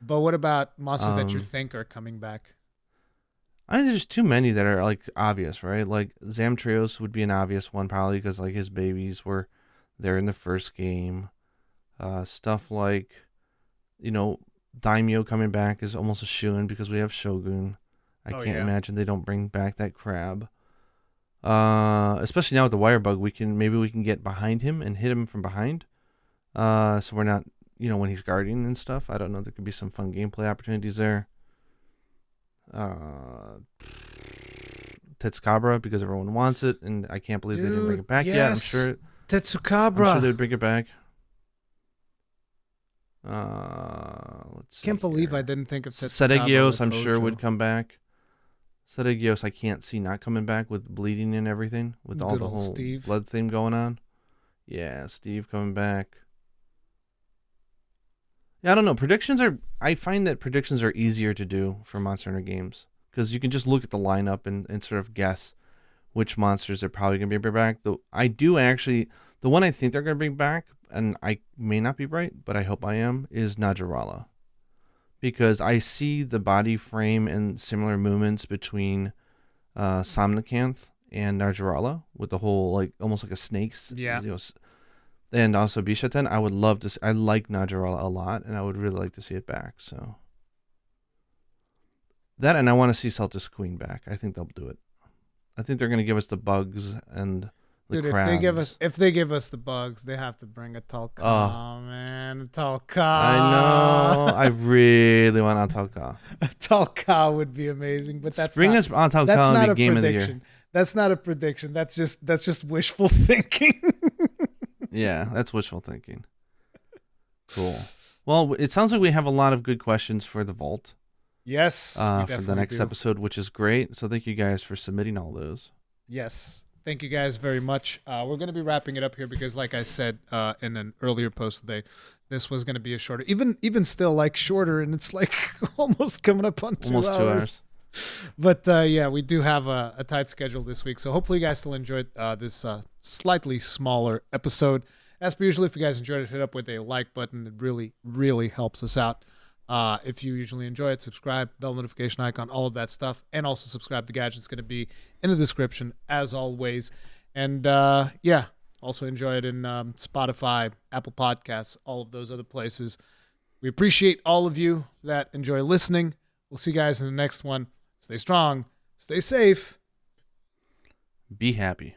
But what about monsters that you think are coming back? I think there's too many that are like obvious, right? Like Zamtrios would be an obvious one probably because like his babies were there in the first game. Stuff like, Daimyo coming back is almost a shoo-in because we have Shogun. I can't imagine they don't bring back that crab. Especially now with the wire bug, maybe we can get behind him and hit him from behind. So we're not, when he's guarding and stuff. I don't know. There could be some fun gameplay opportunities there. Tetsukabra because everyone wants it, and I can't believe they didn't bring it back yet. I'm sure Tetsukabra. they'd bring it back. Let's see. Can't believe I didn't think of Tetsukabra. Sedegios, I'm sure would come back. Sedegios, I can't see not coming back with bleeding and everything, with all the whole blood theme going on. Yeah, Steve coming back. Yeah, I don't know. I find that predictions are easier to do for Monster Hunter games because you can just look at the lineup and sort of guess which monsters are probably going to bring back. The one I think they're going to bring back, and I may not be right, but I hope I am, is Najarala. Because I see the body frame and similar movements between Somnicanth and Najarala with the whole, almost like a snake's. Yeah. And also Bishaten. I would love to. I like Najarala a lot, and I would really like to see it back. So that, and I want to see Celtis Queen back. I think they'll do it. I think they're going to give us the bugs and the crabs. If they give us the bugs, they have to bring a Talca, man. A Talca. I know. I really want a Talca. A Talca would be amazing, but that's bring us on Talca. That's not a game prediction. Of the year. That's not a prediction. That's just wishful thinking. Yeah, that's wishful thinking. Cool. Well, it sounds like we have a lot of good questions for the Vault. Yes, for the next episode, which is great. So thank you guys for submitting all those. Yes. Thank you guys very much. We're going to be wrapping it up here because, like I said in an earlier post today, this was going to be a shorter, even still shorter, and it's almost coming up on 2 hours. But yeah, we do have a tight schedule this week, so hopefully you guys still enjoyed this slightly smaller episode. As per usual, if you guys enjoyed it, hit up with a like button. It really, really helps us out. If you usually enjoy it, subscribe, bell notification icon, all of that stuff, and also subscribe to Gaijin. It's going to be in the description as always. And yeah, also enjoy it in Spotify, Apple Podcasts, all of those other places. We appreciate all of you that enjoy listening. We'll see you guys in the next one. Stay strong, stay safe, be happy.